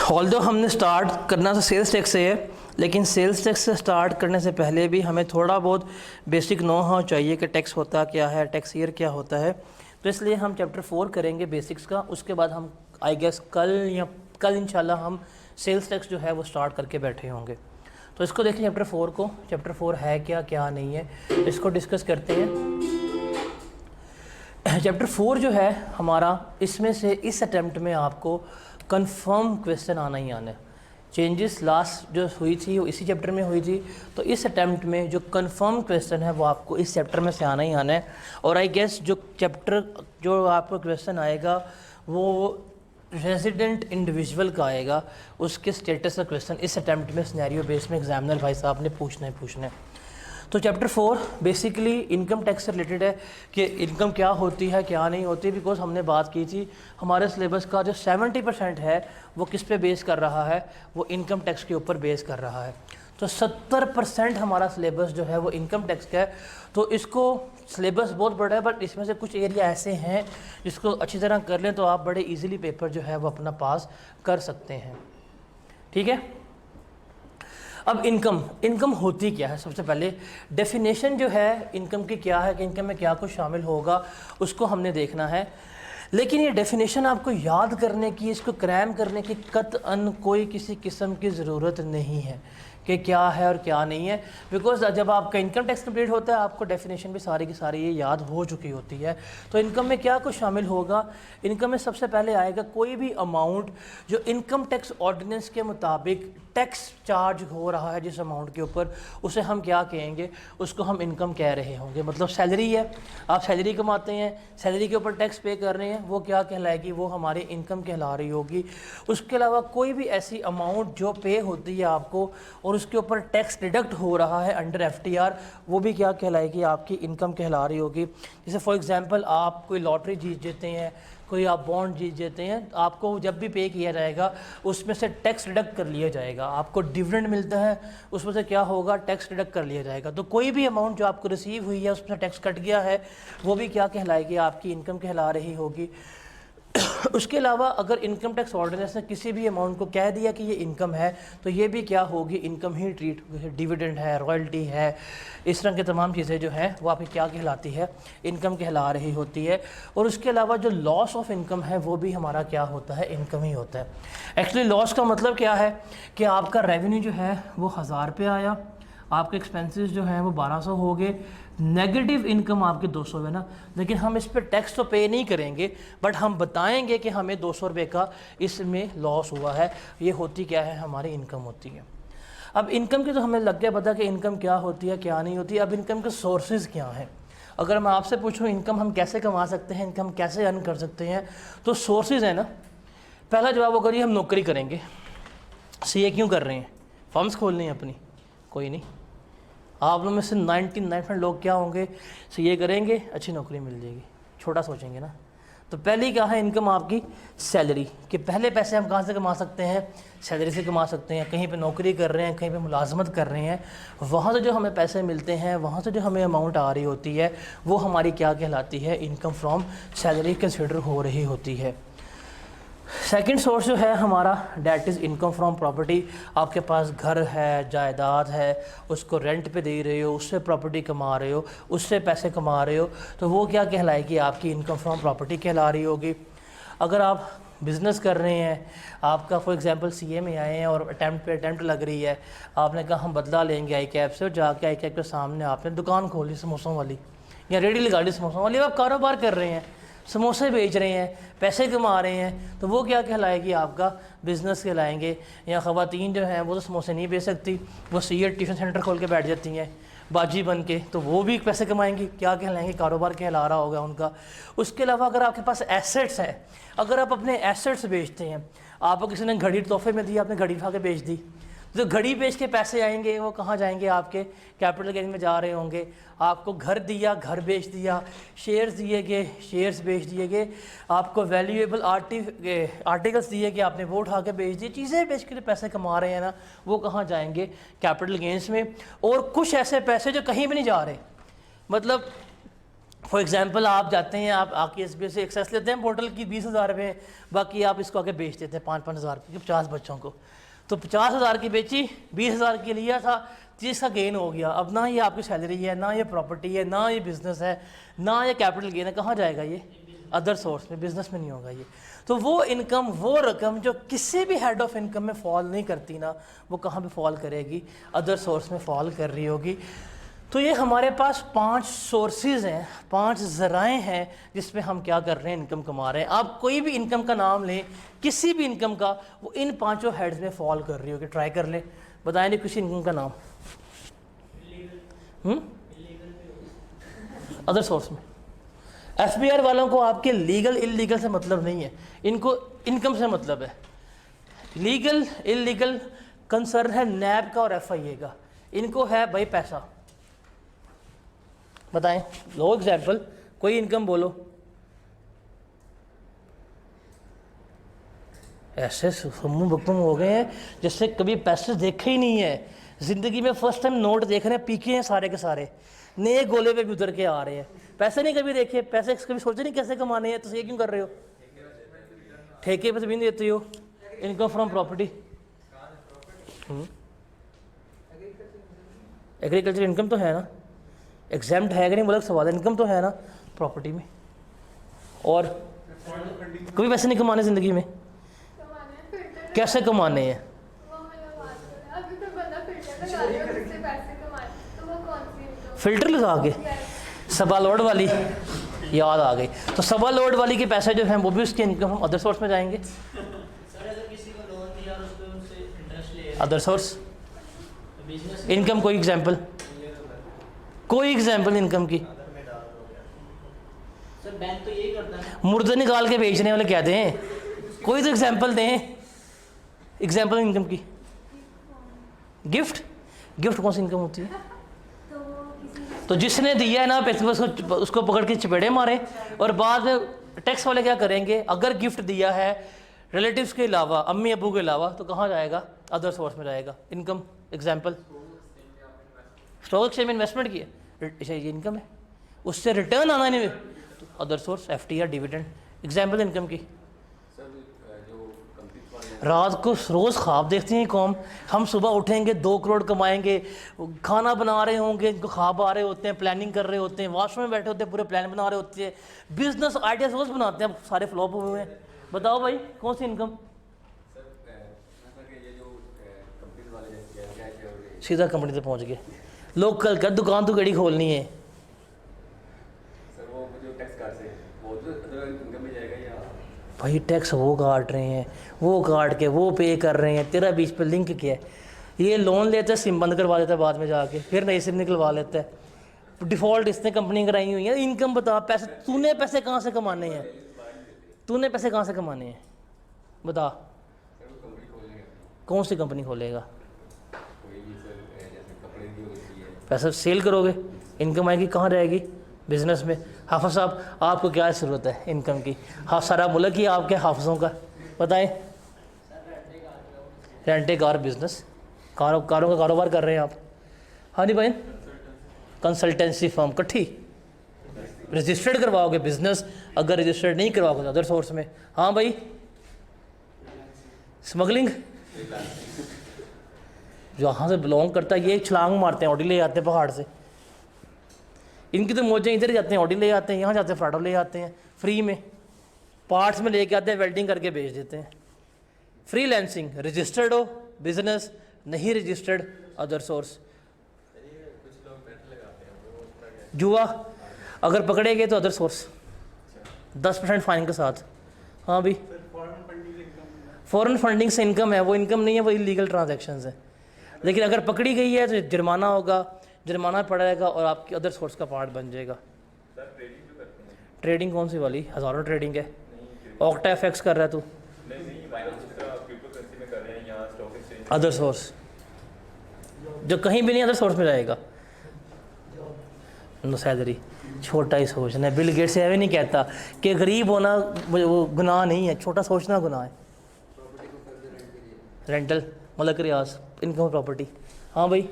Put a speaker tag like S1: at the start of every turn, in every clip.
S1: Although हमने start करना तो सेल्स टैक्स से है, लेकिन सेल्स टैक्स से स्टार्ट करने से पहले भी हमें थोड़ा बहुत बेसिक नो हाउ चाहिए कि टैक्स होता क्या है, टैक्स ईयर क्या होता है। तो इसलिए हम चैप्टर 4 करेंगे बेसिक्स का, उसके बाद हम आई गेस कल इंशाल्लाह हम सेल्स टैक्स जो है वो स्टार्ट करके बैठे होंगे। तो इसको देखें चैप्टर 4 को, चैप्टर 4 है क्या क्या नहीं है, इसको डिस्कस करते हैं। चैप्टर 4 जो है हमारा, इसमें से इस अटैम्प्ट में आपको कंफर्म क्वेश्चन आना ही आना है। चेंजेस लास्ट जो हुई थी वो इसी चैप्टर में हुई थी, तो इस अटैम्प्ट में जो कंफर्म क्वेश्चन है वो आपको इस चैप्टर में से आना ही आना है। और आई गेस जो आपको क्वेश्चन आएगा वो रेजिडेंट इंडिविजुअल का आएगा, उसके स्टेटस का क्वेश्चन इस अटैम्प्ट में सिनेरियो बेस में एग्जामिनर भाई साहब ने पूछना है। तो चैप्टर 4 बेसिकली इनकम टैक्स से रिलेटेड है कि इनकम क्या होती है क्या नहीं होती। बिकॉज हमने बात की थी हमारे सिलेबस का जो 70% है वो किस पे बेस कर रहा है, वो इनकम टैक्स के ऊपर बेस कर रहा है। तो 70% हमारा सिलेबस जो है वो इनकम टैक्स का है। तो इसको सिलेबस बहुत बड़ा है, बट इसमें से कुछ एरिया ऐसे हैं जिसको अच्छी तरह कर लें तो आप बड़े ईजिली पेपर जो है वो अपना पास कर सकते हैं। ठीक है, अब इनकम होती क्या है। सबसे पहले डेफिनेशन जो है इनकम की क्या है कि इनकम में क्या कुछ शामिल होगा उसको हमने देखना है। लेकिन ये डेफिनेशन आपको याद करने की, इसको क्रैम करने की कतअन कोई किसी किस्म की ज़रूरत नहीं है कि क्या है और क्या नहीं है। बिकॉज जब आपका इनकम टैक्स कंप्लीट होता है आपको डेफिनेशन भी सारी की सारी ये याद हो चुकी होती है। तो इनकम में क्या कुछ शामिल होगा, इनकम में सबसे पहले आएगा कोई भी अमाउंट जो इनकम टैक्स ऑर्डिनेंस के मुताबिक टैक्स चार्ज हो रहा है जिस अमाउंट के ऊपर, उसे हम क्या कहेंगे, उसको हम इनकम कह रहे होंगे। मतलब सैलरी है, आप सैलरी कमाते हैं, सैलरी के ऊपर टैक्स पे कर रहे हैं, वो क्या कहलाएगी, वो हमारी इनकम कहला रही होगी। उसके अलावा कोई भी ऐसी अमाउंट जो पे होती है आपको और उसके ऊपर टैक्स डिडक्ट हो रहा है अंडर FTR, वो भी क्या कहलाएगी, आपकी इनकम कहला रही होगी। जैसे फॉर एग्जांपल आप कोई लॉटरी जीत जेते हैं, कोई आप बॉन्ड जीत जेते हैं, आपको जब भी पे किया जाएगा उसमें से टैक्स डिडक्ट कर लिया जाएगा। आपको डिविडेंड मिलता है उसमें से क्या होगा, टैक्स डिडक्ट कर लिया जाएगा। तो कोई भी अमाउंट जो आपको रिसीव हुई है उसमें से टैक्स कट गया है, वो भी क्या कहलाएगी, आपकी इनकम कहला रही होगी। उसके अलावा अगर इनकम टैक्स ऑर्डिनेंस ने किसी भी अमाउंट को कह दिया कि ये इनकम है, तो ये भी क्या होगी, इनकम ही ट्रीट होगी। डिविडेंड है, रॉयल्टी है, इस तरह की तमाम चीज़ें जो हैं वो आपकी क्या कहलाती है, इनकम कहला रही होती है। और उसके अलावा जो लॉस ऑफ इनकम है वो भी हमारा क्या होता है, इनकम ही होता है। एक्चुअली लॉस का मतलब क्या है कि आपका रेवेन्यू जो है वो 1000 पे आया, आपके एक्सपेंसेस जो हैं वो 1200 हो गए, नेगेटिव इनकम आपके 200 है ना। लेकिन हम इस पर टैक्स तो पे नहीं करेंगे, बट हम बताएंगे कि हमें 200 रुपये का इसमें लॉस हुआ है। ये होती क्या है, हमारी इनकम होती है। अब इनकम की तो हमें लग गया पता कि इनकम क्या होती है क्या नहीं होती। अब इनकम के सोर्सेज क्या हैं। अगर मैं आपसे पूछूं इनकम हम कैसे कमा सकते हैं, इनकम कैसे अर्न कर सकते हैं, तो सोर्सेज है ना। पहला जवाब अगर ये हम नौकरी करेंगे, CA क्यों कर रहे हैं, फर्म्स खोलनी है अपनी, कोई नहीं। आप लोगों में से 99% लोग क्या होंगे, CA करेंगे, अच्छी नौकरी मिल जाएगी, छोटा सोचेंगे ना। तो पहली क्या है इनकम आपकी, सैलरी के पहले पैसे हम कहाँ से कमा सकते हैं, सैलरी से कमा सकते हैं। कहीं पे नौकरी कर रहे हैं, कहीं पे मुलाजमत कर रहे हैं, वहाँ से जो हमें पैसे मिलते हैं, वहाँ से जो हमें अमाउंट आ रही होती है, वो हमारी क्या कहलाती है, इनकम फ्रॉम सैलरी कंसिडर हो रही होती है। सेकंड सोर्स जो है हमारा, that is income from property. आपके पास घर है, जायदाद है, उसको रेंट पे दे रहे हो, उससे प्रॉपर्टी कमा रहे हो, उससे पैसे कमा रहे हो, तो वो क्या कहलाएगी, आपकी इनकम फ्रॉम प्रॉपर्टी कहला रही होगी। अगर आप बिज़नेस कर रहे हैं, आपका फॉर एग्जांपल CA में आए हैं और अटैम्प्ट लग रही है, आपने कहा हम बदला लेंगे ICAP से, और जाके ICAP के सामने आपने दुकान खोली समोसों वाली या रेडी लगा ली समोसों वाली, आप कारोबार कर रहे हैं, समोसे बेच रहे हैं, पैसे कमा रहे हैं, तो वो क्या कहलाएगी, आपका बिज़नेस कहलाएंगे। या ख़वातीन जो हैं वो तो समोसे नहीं बेच सकती, वो CA ट्यूशन सेंटर खोल के बैठ जाती हैं बाजी बन के, तो वो भी पैसे कमाएंगी, क्या कहलाएंगे, कारोबार कहला रहा होगा उनका। उसके अलावा अगर आपके पास एसेट्स है, अगर आप अपने एसेट्स बेचते हैं, आपको किसी ने घड़ी तोहफे में दी, आपने घड़ी उठा के बेच दी, जो घड़ी बेच के पैसे आएंगे वो कहाँ जाएंगे, आपके कैपिटल गेन में जा रहे होंगे। आपको घर दिया, घर बेच दिया, शेयर्स दिए गए, शेयर्स बेच दिए गए, आपको वैल्यूएबल आर्टिकल्स दिए गए, आपने वो उठा के बेच दिए, चीज़ें बेच के पैसे कमा रहे हैं ना, वो कहाँ जाएंगे, कैपिटल गेन्स में। और कुछ ऐसे पैसे जो कहीं भी नहीं जा रहे, मतलब फॉर एग्जांपल आप जाते हैं, आप आके एसबीआई से एक्सेस लेते हैं पोर्टल की 20,000 रुपये, बाकी आप इसको आके बेच देते हैं 5-5 हज़ार की 50 बच्चों को। तो 50,000 की बेची, 20,000 की लिया था, 30 का गेन हो गया। अब ना ये आपकी सैलरी है, ना ये प्रॉपर्टी है, ना ये बिज़नेस है, ना ये कैपिटल गेन है, कहाँ जाएगा ये? अदर सोर्स में, बिज़नेस में नहीं होगा ये। तो वो इनकम, वो रकम जो किसी भी हेड ऑफ इनकम में फॉल नहीं करती ना, वो कहाँ पे फॉल करेगी? अदर सोर्स में फॉल कर रही होगी। तो ये हमारे पास 5 सोर्सेज हैं, 5 ज़राए हैं जिसमें हम क्या कर रहे हैं, इनकम कमा रहे हैं। आप कोई भी इनकम का नाम लें, किसी भी इनकम का, वो इन 5 हेड्स में फॉल कर रही होगी। ट्राई कर लें, बताएं नहीं किसी इनकम का नाम। अदर सोर्स में एफबीआर वालों को आपके लीगल इलीगल से मतलब नहीं है, इनको इनकम से मतलब है। लीगल इलीगल कंसर्न है नैब का और एफआईए का, इनको है भाई पैसा। बताएं, लो एग्जाम्पल, कोई इनकम बोलो। ऐसे समूह बकम हो गए हैं जैसे कभी पैसे देखे ही नहीं है ज़िंदगी में, फर्स्ट टाइम नोट देख रहे हैं, पीके हैं सारे के सारे, नए गोले पे भी उतर के आ रहे हैं। पैसे नहीं कभी देखे, पैसे कभी सोचे नहीं कैसे कमाने हैं, तो ये क्यों कर रहे हो? ठेके पे ज़मीन देते हो, income from property. Agriculture income तो है ना, एग्जाम्प्ट है कि नहीं बोला सवाल, इनकम तो है ना प्रॉपर्टी में। और कभी पैसे नहीं कमाने ज़िंदगी में, कैसे कमाने हैं? फिल्टर लगा के, सबा लोड वाली याद आ गई। तो सबा लोड वाली के पैसे जो हैं वो भी उसके इनकम हम अदर सोर्स में जाएंगे। अदर सोर्स इनकम, कोई एग्जांपल, कोई एग्जांपल इनकम की।
S2: सर बैंक तो यही करता है,
S1: मुर्दे निकाल के बेचने वाले क्या दें, कोई तो एग्जांपल दें, एग्जांपल इनकम की। गिफ्ट, गिफ्ट कौन सी इनकम होती है? तो जिसने दिया है ना पैसे, उसको पकड़ के चपेड़े मारे, और बाद में टैक्स वाले क्या करेंगे? अगर गिफ्ट दिया है रिलेटिव्स के अलावा, अम्मी अबू के अलावा, तो कहाँ जाएगा? अदर सोर्स में जाएगा। इनकम एग्जांपल, स्टॉक एक्सचेंज में इन्वेस्टमेंट की है, ये इनकम है, उससे रिटर्न आना नहीं, तो other source, FTR, dividend. Example income की। रात को रोज़ ख्वाब देखते हैं कौम, हम सुबह उठेंगे 2 करोड़ कमाएंगे, खाना बना रहे होंगे, इनको ख्वाब आ रहे होते हैं, प्लानिंग कर रहे होते हैं, वॉशरूम में बैठे होते हैं, पूरे प्लान बना रहे होते हैं, बिजनेस आइडियाज रोज़ बनाते हैं, सारे फ्लॉप हुए हैं। बताओ भाई कौन सी इनकम? सीधा कंपनी से पहुंच गए, लोकल का दुकान तो गड़ी खोलनी है। भाई टैक्स वो काट रहे हैं, वो काट के वो पे कर रहे हैं, तेरा बीच पे लिंक क्या है? ये लोन लेता है, सिम बंद करवा देता है बाद में जाके, फिर नई सिम निकलवा लेता है। डिफ़ॉल्ट इसने कंपनी कराई हुई है। इनकम बता, पैसे तूने पैसे कहाँ से कमाने हैं? तूने पैसे कहाँ से कमाने हैं बता? कौन सी कंपनी खोलेगा? पैसा सेल करोगे, इनकम आएगी, कहाँ रहेगी? बिजनेस में। हाफिज साहब आपको क्या ज़रूरत है इनकम की? हाँ, सारा मुल्क ही आपके हाफिज़ों का, बताएं। रेंटे कार बिजनेस, कारों का कारोबार कर रहे हैं आप? हाँ जी भाई, कंसल्टेंसी फर्म इकट्ठी रजिस्टर्ड करवाओगे बिजनेस, अगर रजिस्टर्ड नहीं करवाओगे तो अदर सोर्स में। हाँ भाई, स्मगलिंग जहाँ से बिलोंग करता है, ये छलांग मारते हैं, ऑडी ले जाते हैं पहाड़ से, इनकी तो मौजें इधर जाते हैं, ऑडी ले जाते हैं, यहाँ जाते हैं फ्राडो ले जाते हैं, फ्री में पार्ट्स में लेके आते हैं, वेल्डिंग करके बेच देते हैं। फ्रीलांसिंग, रजिस्टर्ड हो बिजनेस, नहीं रजिस्टर्ड अदर सोर्स। जुआ अगर पकड़े गए तो अदर सोर्स 10% फाइन के साथ। हाँ भाई, फॉरेन फंडिंग से इनकम है, वो इनकम नहीं है, वो इलीगल ट्रांजैक्शंस है। लेकिन अगर पकड़ी गई है तो जुर्माना होगा, जुर्माना पड़ेगा और आपकी अदर सोर्स का पार्ट बन जाएगा। ट्रेडिंग कौन सी वाली? हज़ारों ट्रेडिंग है। ऑक्टा एफएक्स कर रहा है तू, अदर सोर्स, जो कहीं भी नहीं अदर सोर्स में जाएगा। नो सैलरी, छोटा ही सोचना है। बिल गेट्स ऐसे नहीं कहता कि गरीब होना वो गुनाह नहीं है, छोटा सोचना गुनाह है। रेंटल मतलब रियाज, इनकम प्रॉपर्टी। हाँ भाई,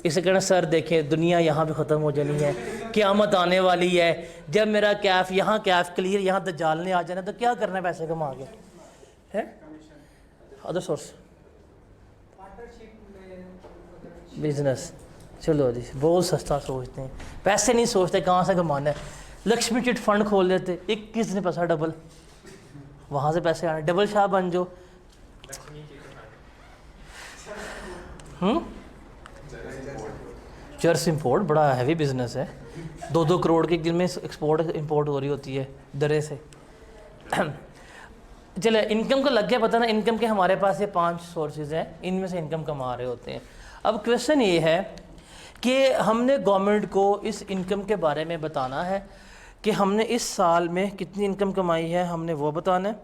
S1: इसे कहना सर देखें दुनिया यहाँ पे ख़त्म हो जानी है, क़यामत आने वाली है, जब मेरा कैफ यहाँ कैफ क्लियर यहाँ दज्जाल ने आ जाना, तो क्या करना है पैसे कमा के, है अदर सोर्स बिजनेस। चलो जी, बहुत सस्ता सोचते हैं, पैसे नहीं सोचते कहाँ से कमाना है। लक्ष्मी चिट फंड खोल लेते, 21 दिन पैसा डबल, वहाँ से पैसे आने, डबल शाह बन जो। चर्च इंपोर्ट बड़ा हैवी बिजनेस है, 2-2 करोड़ के दिन में एक्सपोर्ट इंपोर्ट हो रही होती है दरे से। चले इनकम का लग गया पता ना, इनकम के हमारे पास ये 5 सोर्सेज हैं, इनमें से इनकम कमा रहे होते हैं। अब क्वेश्चन ये है कि हमने गवर्नमेंट को इस इनकम के बारे में बताना है कि हमने इस साल में कितनी इनकम कमाई है, हमने वो बताना है।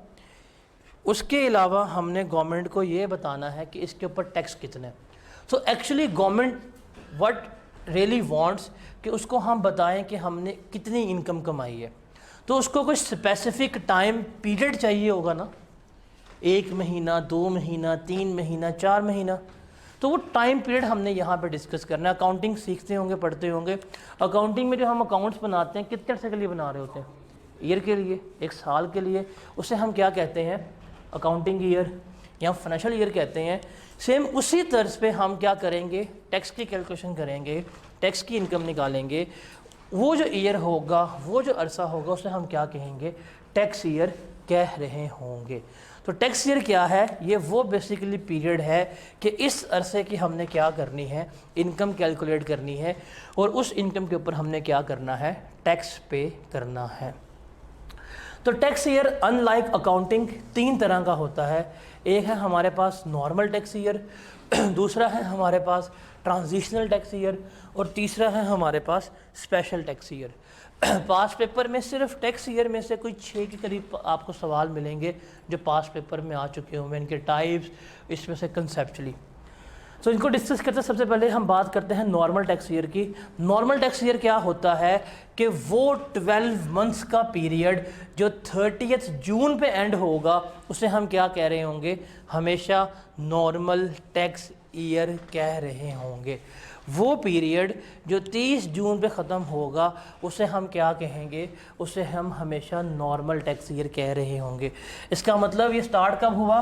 S1: उसके अलावा हमने गवर्नमेंट को ये बताना है कि इसके ऊपर टैक्स कितने। So actually government what really wants कि उसको हम बताएं कि हमने कितनी इनकम कमाई है, तो उसको कुछ स्पेसिफिक टाइम पीरियड चाहिए होगा ना, 1 महीना, 2 महीना, 3 महीना, 4 महीना। तो वो टाइम पीरियड हमने यहाँ पे डिस्कस करना है। अकाउंटिंग सीखते होंगे, पढ़ते होंगे। अकाउंटिंग में जो हम अकाउंट्स बनाते हैं कितने अर्से के लिए बना रहे होते हैं? ईयर के लिए, 1 साल के लिए। उसे हम क्या कहते हैं? अकाउंटिंग ईयर या फाइनेंशियल ईयर कहते हैं। सेम उसी तर्ज पे हम क्या करेंगे? टैक्स की कैलकुलेशन करेंगे, टैक्स की इनकम निकालेंगे। वो जो ईयर होगा, वो जो अरसा होगा, उसे हम क्या कहेंगे? टैक्स ईयर कह रहे होंगे। तो टैक्स ईयर क्या है? ये वो बेसिकली पीरियड है कि इस अरसे की हमने क्या करनी है? इनकम कैलकुलेट करनी है, और उस इनकम के ऊपर हमने क्या करना है? टैक्स पे करना है। तो टैक्स ईयर अनलाइक अकाउंटिंग 3 तरह का होता है। एक है हमारे पास नॉर्मल टैक्स ईयर, दूसरा है हमारे पास ट्रांजिशनल टैक्स ईयर, और तीसरा है हमारे पास स्पेशल टैक्स ईयर। पास पेपर में सिर्फ टैक्स ईयर में से कोई 6 के करीब आपको सवाल मिलेंगे जो पास पेपर में आ चुके होंगे, इनके टाइप्स, इसमें से कंसेप्चुअली। तो इनको डिस्कस करते हैं। सबसे पहले हम बात करते हैं नॉर्मल टैक्स ईयर की। नॉर्मल टैक्स ईयर क्या होता है कि वो 12 मंथ्स का पीरियड जो 30 जून पे एंड होगा, उसे हम क्या कह रहे होंगे? हमेशा नॉर्मल टैक्स ईयर कह रहे होंगे। वो पीरियड जो 30 जून पे ख़त्म होगा, उसे हम क्या कहेंगे? उसे हम हमेशा नॉर्मल टैक्स ईयर कह रहे होंगे। इसका मतलब ये स्टार्ट कब हुआ?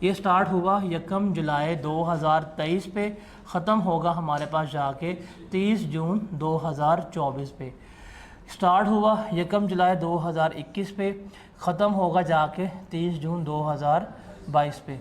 S1: ये स्टार्ट हुआ 1 जुलाई 2023 पे, ख़त्म होगा हमारे पास जाके 30 जून 2024 पे। स्टार्ट हुआ 1 जुलाई 2021 पे, ख़त्म होगा जाके 30 जून 2022 पे।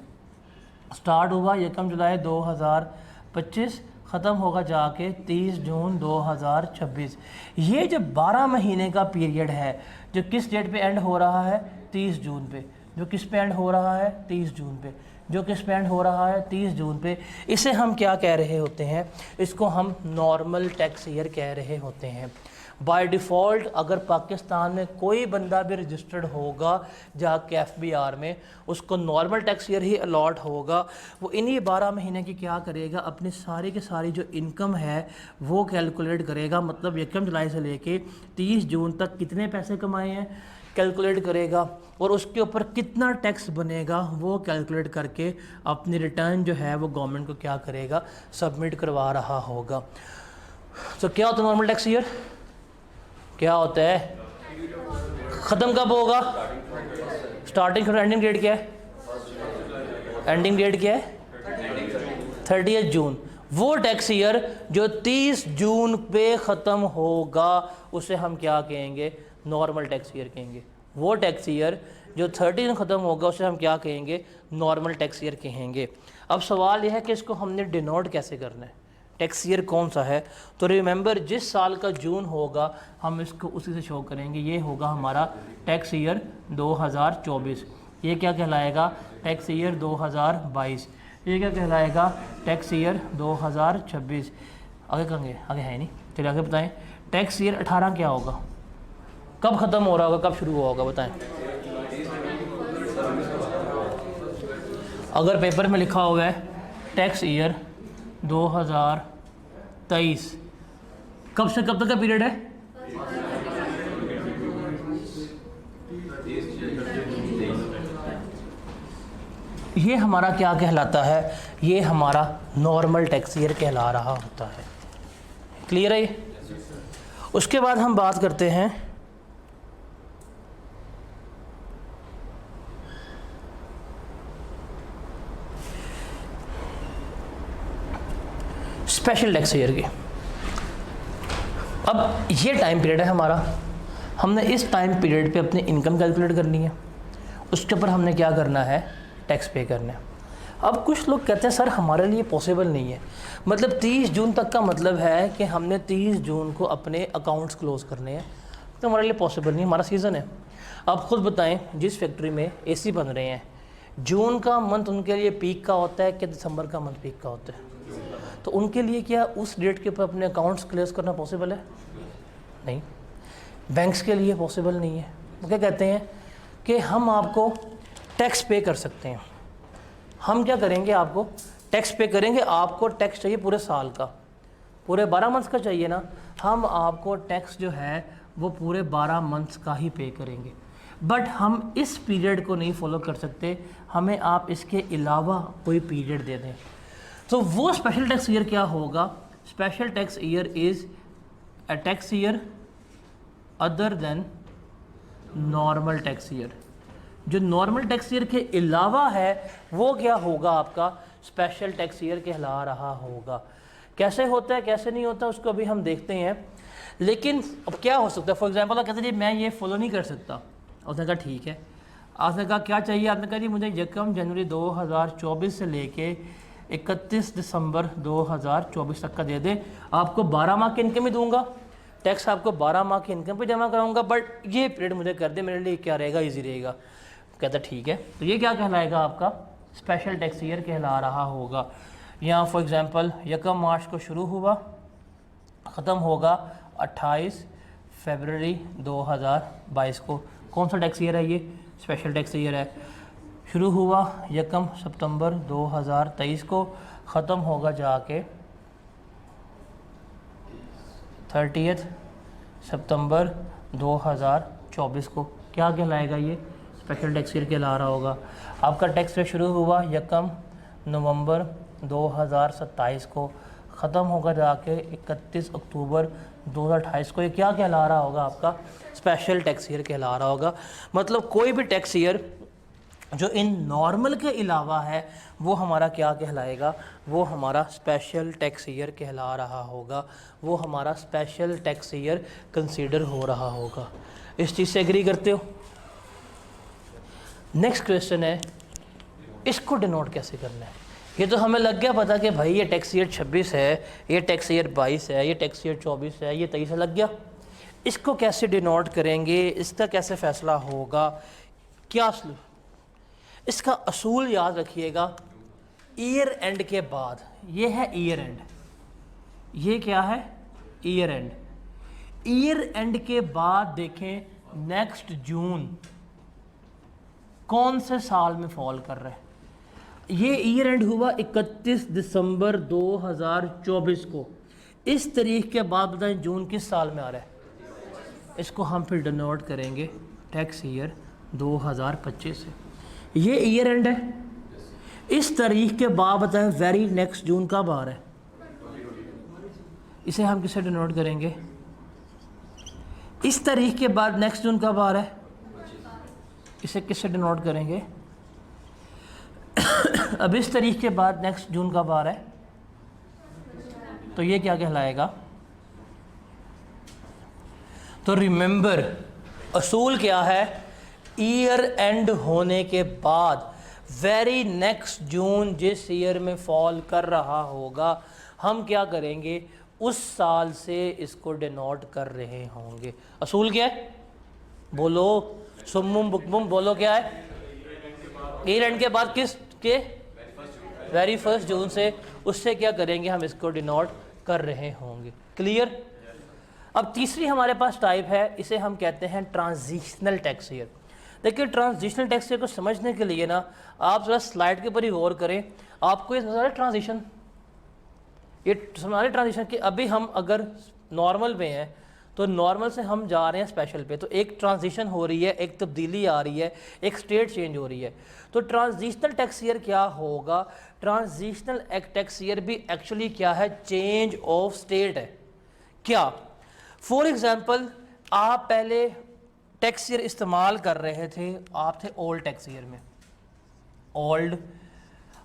S1: स्टार्ट हुआ 1 जुलाई 2025, ख़त्म होगा जाके 30 जून 2026। ये जो 12 महीने का पीरियड है, जो किस डेट पे एंड हो रहा है? 30 जून पे। जो किस पे एंड हो रहा है? 30 जून पे। जो किस पे एंड हो रहा है? 30 जून पे। इसे हम क्या कह रहे होते हैं? इसको हम नॉर्मल टैक्स ईयर कह रहे होते हैं। बाय डिफ़ॉल्ट अगर पाकिस्तान में कोई बंदा भी रजिस्टर्ड होगा जाके FBR में, उसको नॉर्मल टैक्स ईयर ही अलॉट होगा। वो इन्हीं 12 महीने की क्या करेगा? अपनी सारी की सारी जो इनकम है वो कैलकुलेट करेगा। मतलब 1 जुलाई से लेके 30 जून तक कितने पैसे कमाए हैं कैलकुलेट करेगा, और उसके ऊपर कितना टैक्स बनेगा वो कैलकुलेट करके अपनी रिटर्न जो है वो गवर्नमेंट को क्या करेगा? सबमिट करवा रहा होगा। तो क्या होता है नॉर्मल टैक्स ईयर? क्या होता है? ख़त्म कब होगा? स्टार्टिंग और एंडिंग डेट क्या है? एंडिंग डेट क्या है? 30 जून। वो टैक्स ईयर जो 30 जून पे ख़त्म होगा, उसे हम क्या कहेंगे? नॉर्मल टैक्स ईयर कहेंगे। वो टैक्स ईयर जो 30 जून ख़त्म होगा, उसे हम क्या कहेंगे? नॉर्मल टैक्स ईयर कहेंगे। अब सवाल यह है कि इसको हमने डिनोट कैसे करना है? टैक्स ईयर कौन सा है? तो रिमेंबर, जिस साल का जून होगा हम इसको उसी से शो करेंगे। ये होगा हमारा टैक्स ईयर 2024। ये क्या कहलाएगा? Tax year 2022। ये क्या कहलाएगा? Tax year 2026। आगे कहेंगे? आगे है नहीं, चलिए आगे बताएं। टैक्स ईयर 18 क्या होगा? कब ख़त्म हो रहा होगा, कब शुरू हुआ होगा? बताएं। अगर पेपर में लिखा हुआ है टैक्स ईयर 2023, कब से कब तक का पीरियड है? ये हमारा क्या कहलाता है? ये हमारा नॉर्मल टैक्स ईयर कहला रहा होता है। क्लियर है? उसके बाद हम बात करते हैं स्पेशल टैक्स ईयर की। अब ये टाइम पीरियड है हमारा, हमने इस टाइम पीरियड पे अपनी इनकम कैलकुलेट करनी है, उसके ऊपर हमने क्या करना है, टैक्स पे करना है। अब कुछ लोग कहते हैं सर हमारे लिए पॉसिबल नहीं है, मतलब 30 जून तक का मतलब है कि हमने 30 जून को अपने अकाउंट्स क्लोज करने हैं, तो हमारे लिए पॉसिबल नहीं, हमारा सीज़न है। आप खुद बताएं, जिस फैक्ट्री में एसी बन रहे हैं, जून का मंथ उनके लिए पीक का होता है कि दिसंबर का मंथ पीक का होता है? तो उनके लिए क्या उस डेट के ऊपर अपने अकाउंट्स क्लोज करना पॉसिबल है? नहीं। बैंक्स के लिए पॉसिबल नहीं है। वो क्या कहते हैं कि हम आपको टैक्स पे कर सकते हैं। हम क्या करेंगे, आपको टैक्स पे करेंगे। आपको टैक्स चाहिए पूरे साल का, पूरे 12 मंथ्स का चाहिए ना, हम आपको टैक्स जो है वो पूरे 12 मंथ्स का ही पे करेंगे। बट हम इस पीरियड को नहीं फॉलो कर सकते, हमें आप इसके अलावा कोई पीरियड दे दें। तो वो स्पेशल टैक्स ईयर क्या होगा? Special tax year is a tax year other than normal tax year. जो नॉर्मल टैक्स ईयर के अलावा है वो क्या होगा, आपका स्पेशल टैक्स ईयर कहला रहा होगा। कैसे होता है कैसे नहीं होता उसको अभी हम देखते हैं, लेकिन अब क्या हो सकता है। फॉर एग्जांपल आप कहते हैं जी मैं ये फॉलो नहीं कर सकता, उसने कहा ठीक है। आपने कहा क्या चाहिए, आपने कहा जी मुझे 1 जनवरी 2024 से लेके 31 दिसंबर 2024 तक का दे दे, आपको 12 माह की इनकम ही दूंगा, टैक्स आपको 12 माह की इनकम पे जमा कराऊंगा, बट ये पीरियड मुझे कर दे, मेरे लिए क्या रहेगा, ईजी रहेगा। कहता ठीक है, तो ये क्या कहलाएगा, आपका स्पेशल टैक्स ईयर कहला रहा होगा। यहाँ फॉर एग्जांपल 1 मार्च को शुरू हुआ, ख़त्म होगा 28 फरवरी 2022 को। कौन सा टैक्स ईयर है ये? स्पेशल टैक्स ईयर है। शुरू हुआ 1 सितंबर 2023 को, ख़त्म होगा जाके 30 सितंबर 2024 को। क्या कहलाएगा ये? स्पेशल टैक्स ईयर कहला रहा होगा। आपका टैक्स रेट शुरू हुआ 1 नवंबर 2027 को, ख़त्म होगा जाके 31 अक्टूबर 2028 को। ये क्या कहला रहा होगा? आपका स्पेशल टैक्स ईयर कहला रहा होगा। मतलब कोई भी टैक्स ईयर जो इन नॉर्मल के अलावा है वो हमारा क्या कहलाएगा? वो हमारा स्पेशल टैक्स ईयर कहला रहा होगा, वो हमारा स्पेशल टैक्स ईयर कंसीडर हो रहा होगा। इस चीज़ से एग्री करते हो? नेक्स्ट क्वेश्चन है, इसको डिनोट कैसे करना है? ये तो हमें लग गया पता कि भाई ये टैक्स ईयर 26 है, ये टैक्स ईयर 22 है, ये टैक्स ईयर 24 है, ये 23 है, लग गया। इसको कैसे डिनोट करेंगे, इसका कैसे फैसला होगा, क्या इसका असूल याद रखिएगा। ईयर एंड के बाद, ये है ईयर एंड, ये क्या है? Year and. ईयर एंड के बाद देखें नेक्स्ट जून कौन से साल में फॉल कर रहा है। ये ईयर एंड हुआ 31 दिसंबर 2024 को। इस तारीख के बाद बताएं जून किस साल में आ रहा है? इसको हम फिर डिनोट करेंगे टैक्स ईयर 2025 से। ये ईयर एंड है। इस तारीख के बाद बताएं वेरी नेक्स्ट जून कब आ रहा है? इसे हम किससे डिनोट करेंगे? इस तारीख के बाद नेक्स्ट जून कब आ रहा है? इसे किससे डिनोट करेंगे? अब इस तारीख के बाद नेक्स्ट जून कब आ रहा है? तो ये क्या कहलाएगा? तो रिमेंबर, असूल क्या है? ईयर एंड होने के बाद वेरी नेक्स्ट जून जिस ईयर में फॉल कर रहा होगा, हम क्या करेंगे? उस साल से इसको डिनोट कर रहे होंगे। असूल क्या है? बोलो, सुम्मुम बुकमुम बोलो, क्या है? ईयर एंड के बाद किस के? वेरी फर्स्ट जून से, उससे क्या करेंगे? हम इसको डिनोट कर रहे होंगे। क्लियर? अब तीसरी हमारे पास टाइप है, इसे हम कहते हैं ट्रांजिशनल टैक्स ईयर। देखिए ट्रांजिशनल टैक्स ईयर को समझने के लिए ना आप जरा स्लाइड के ऊपर ही गौर करें, आपको ये समझ ट्रांजिशन, ये हमारे ट्रांजिशन कि अभी हम अगर नॉर्मल पे हैं तो नॉर्मल से हम जा रहे हैं स्पेशल पे, तो एक ट्रांजिशन हो रही है, एक तब्दीली आ रही है, एक स्टेट चेंज हो रही है। तो ट्रांजिशनल टैक्स ईयर क्या होगा? ट्रांजिशनल टैक्स ईयर भी एक्चुअली क्या है? चेंज ऑफ स्टेट है। क्या फॉर एग्ज़ाम्पल आप पहले टैक्स ईयर इस्तेमाल कर रहे थे, आप थे ओल्ड टैक्स ईयर में। ओल्ड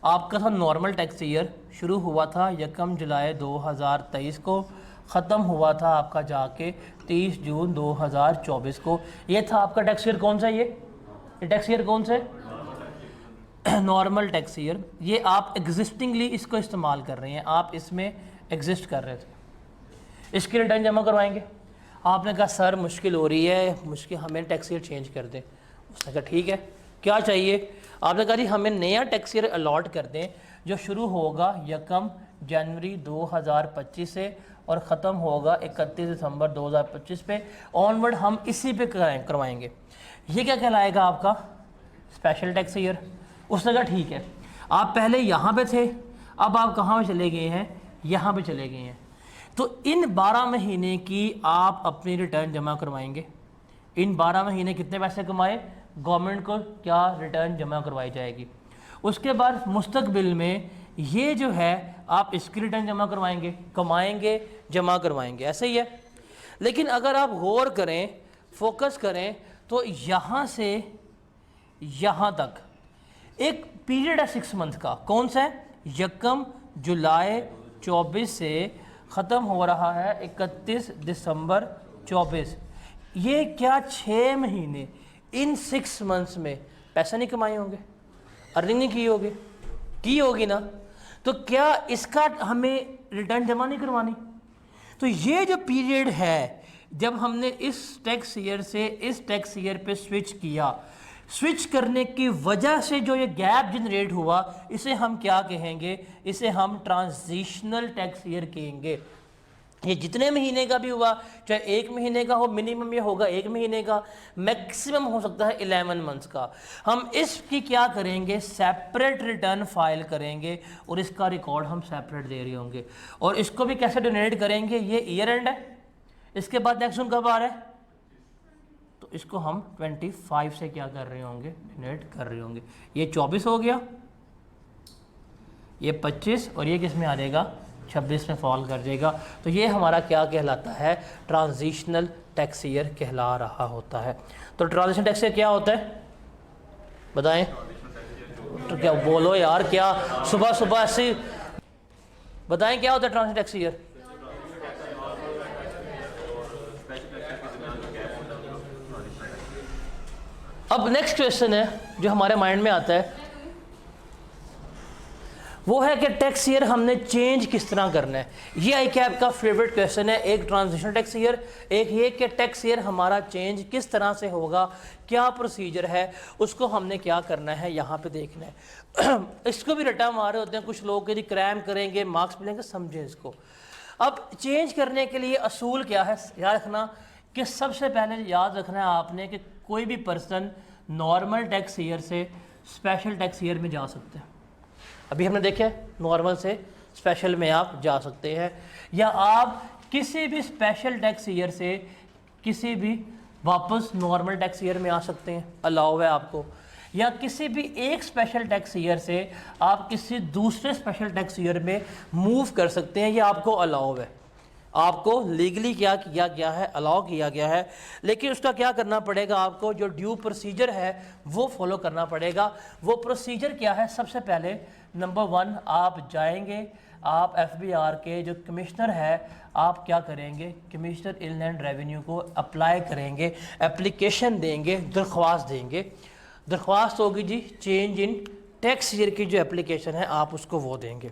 S1: आपका था नॉर्मल टैक्स ईयर, शुरू हुआ था 1 जुलाई 2023 को, ख़त्म हुआ था आपका जाके 30 जून 2024 को। ये था आपका टैक्स ईयर। कौन सा ये टैक्स ईयर कौन सा है? Normal tax year. ये आप एग्जिस्टिंगली इसको इस्तेमाल कर रहे हैं, आप इसमें एग्जिस्ट कर रहे थे। इसकी रिटर्न जमा करवाएंगे। आपने कहा सर मुश्किल हो रही है, मुश्किल, हमें टैक्स ईयर चेंज कर दें। उसने कहा ठीक है, क्या चाहिए? आपने कहा जी हमें नया टैक्स ईयर अलॉट कर दें जो शुरू होगा 1 जनवरी 2025 से और ख़त्म होगा 31 दिसंबर 2025 पे। ऑनवर्ड हम इसी पे करवाएंगे। ये क्या कहलाएगा? आपका स्पेशल टैक्स ईयर। उसने कहा ठीक है, आप पहले यहाँ पे थे, अब आप कहाँ पे चले गए हैं? यहाँ पे चले गए हैं। तो इन 12 महीने की आप अपनी रिटर्न जमा करवाएंगे। इन 12 महीने कितने पैसे कमाए, गवर्नमेंट को क्या रिटर्न जमा करवाई जाएगी। उसके बाद मुस्तकबिल में ये जो है आप इसकी रिटर्न जमा करवाएंगे, कमाएंगे, जमा करवाएंगे, ऐसे ही है। लेकिन अगर आप गौर करें, फोकस करें, तो यहाँ से यहाँ तक एक पीरियड है 6 मंथ का। कौन सा है? 1 जुलाई 24 से ख़त्म हो रहा है 31 दिसंबर 24। ये क्या 6 महीने, इन 6 मंथ्स में पैसा नहीं कमाए होंगे, अर्निंग नहीं की होगी ना? तो क्या इसका हमें रिटर्न जमा नहीं करवानी? तो ये जो पीरियड है जब हमने इस टैक्स ईयर से इस टैक्स ईयर पे स्विच किया, स्विच करने की वजह से जो ये गैप जनरेट हुआ, इसे हम क्या कहेंगे? इसे हम ट्रांजिशनल टैक्स ईयर कहेंगे। ये जितने महीने का भी हुआ, चाहे 1 महीने का हो, मिनिमम ये होगा 1 महीने का, मैक्सिमम हो सकता है 11 मंथ्स का। हम इसकी क्या करेंगे? सेपरेट रिटर्न फाइल करेंगे और इसका रिकॉर्ड हम सेपरेट दे रहे होंगे। और इसको भी कैसे डोनेट करेंगे? ये ईयर एंड है, इसके बाद नेक्स्ट वन कब आ रहा है? तो इसको हम 25 से क्या कर रहे होंगे? डोनेट कर रहे होंगे। ये 24 हो गया, ये 25 और ये किस में आ जाएगा? 26 में फॉल कर जाएगा। तो ये हमारा क्या कहलाता है? ट्रांजिशनल टैक्स ईयर कहला रहा होता है। तो ट्रांजिशनल टैक्स ईयर क्या होता है बताएं? तो क्या बोलो यार, क्या सुबह सुबह ऐसे बताएं क्या होता है ट्रांजिशनल टैक्स ईयर? अब नेक्स्ट क्वेश्चन है जो हमारे माइंड में आता है, वो है कि टैक्स ईयर हमने चेंज किस तरह करना है। ये आई क्या आपका फेवरेट क्वेश्चन है। एक ट्रांजिशनल टैक्स ईयर, एक ये कि टैक्स ईयर हमारा चेंज किस तरह से होगा, क्या प्रोसीजर है, उसको हमने क्या करना है, यहाँ पे देखना है। इसको भी रटा मारे होते हैं कुछ लोग कि क्रैम करेंगे, मार्क्स मिलेंगे, समझें इसको। अब चेंज करने के लिए असूल क्या है, याद रखना कि सबसे पहले याद रखना है आपने कि कोई भी पर्सन नॉर्मल टैक्स ईयर से स्पेशल टैक्स ईयर में जा सकते हैं। अभी हमने देखा है नॉर्मल से स्पेशल में आप जा सकते हैं, या आप किसी भी स्पेशल टैक्स ईयर से किसी भी वापस नॉर्मल टैक्स ईयर में आ सकते हैं, अलाउ है आपको। या किसी भी एक स्पेशल टैक्स ईयर से आप किसी दूसरे स्पेशल टैक्स ईयर में मूव कर सकते हैं, ये आपको अलाउ है, आपको लीगली क्या किया गया है, अलाउ किया गया है। लेकिन उसका क्या करना पड़ेगा? आपको जो ड्यू प्रोसीजर है वो फॉलो करना पड़ेगा। वो प्रोसीजर क्या है? सबसे पहले नंबर 1 आप जाएंगे, आप FBR के जो कमिश्नर है आप क्या करेंगे? कमिश्नर इनलैंड रेवेन्यू को अप्लाई करेंगे, एप्लीकेशन देंगे, दरख्वास्त देंगे। दरख्वास्त होगी जी चेंज इन टैक्स ईयर की जो एप्लीकेशन है आप उसको वो देंगे।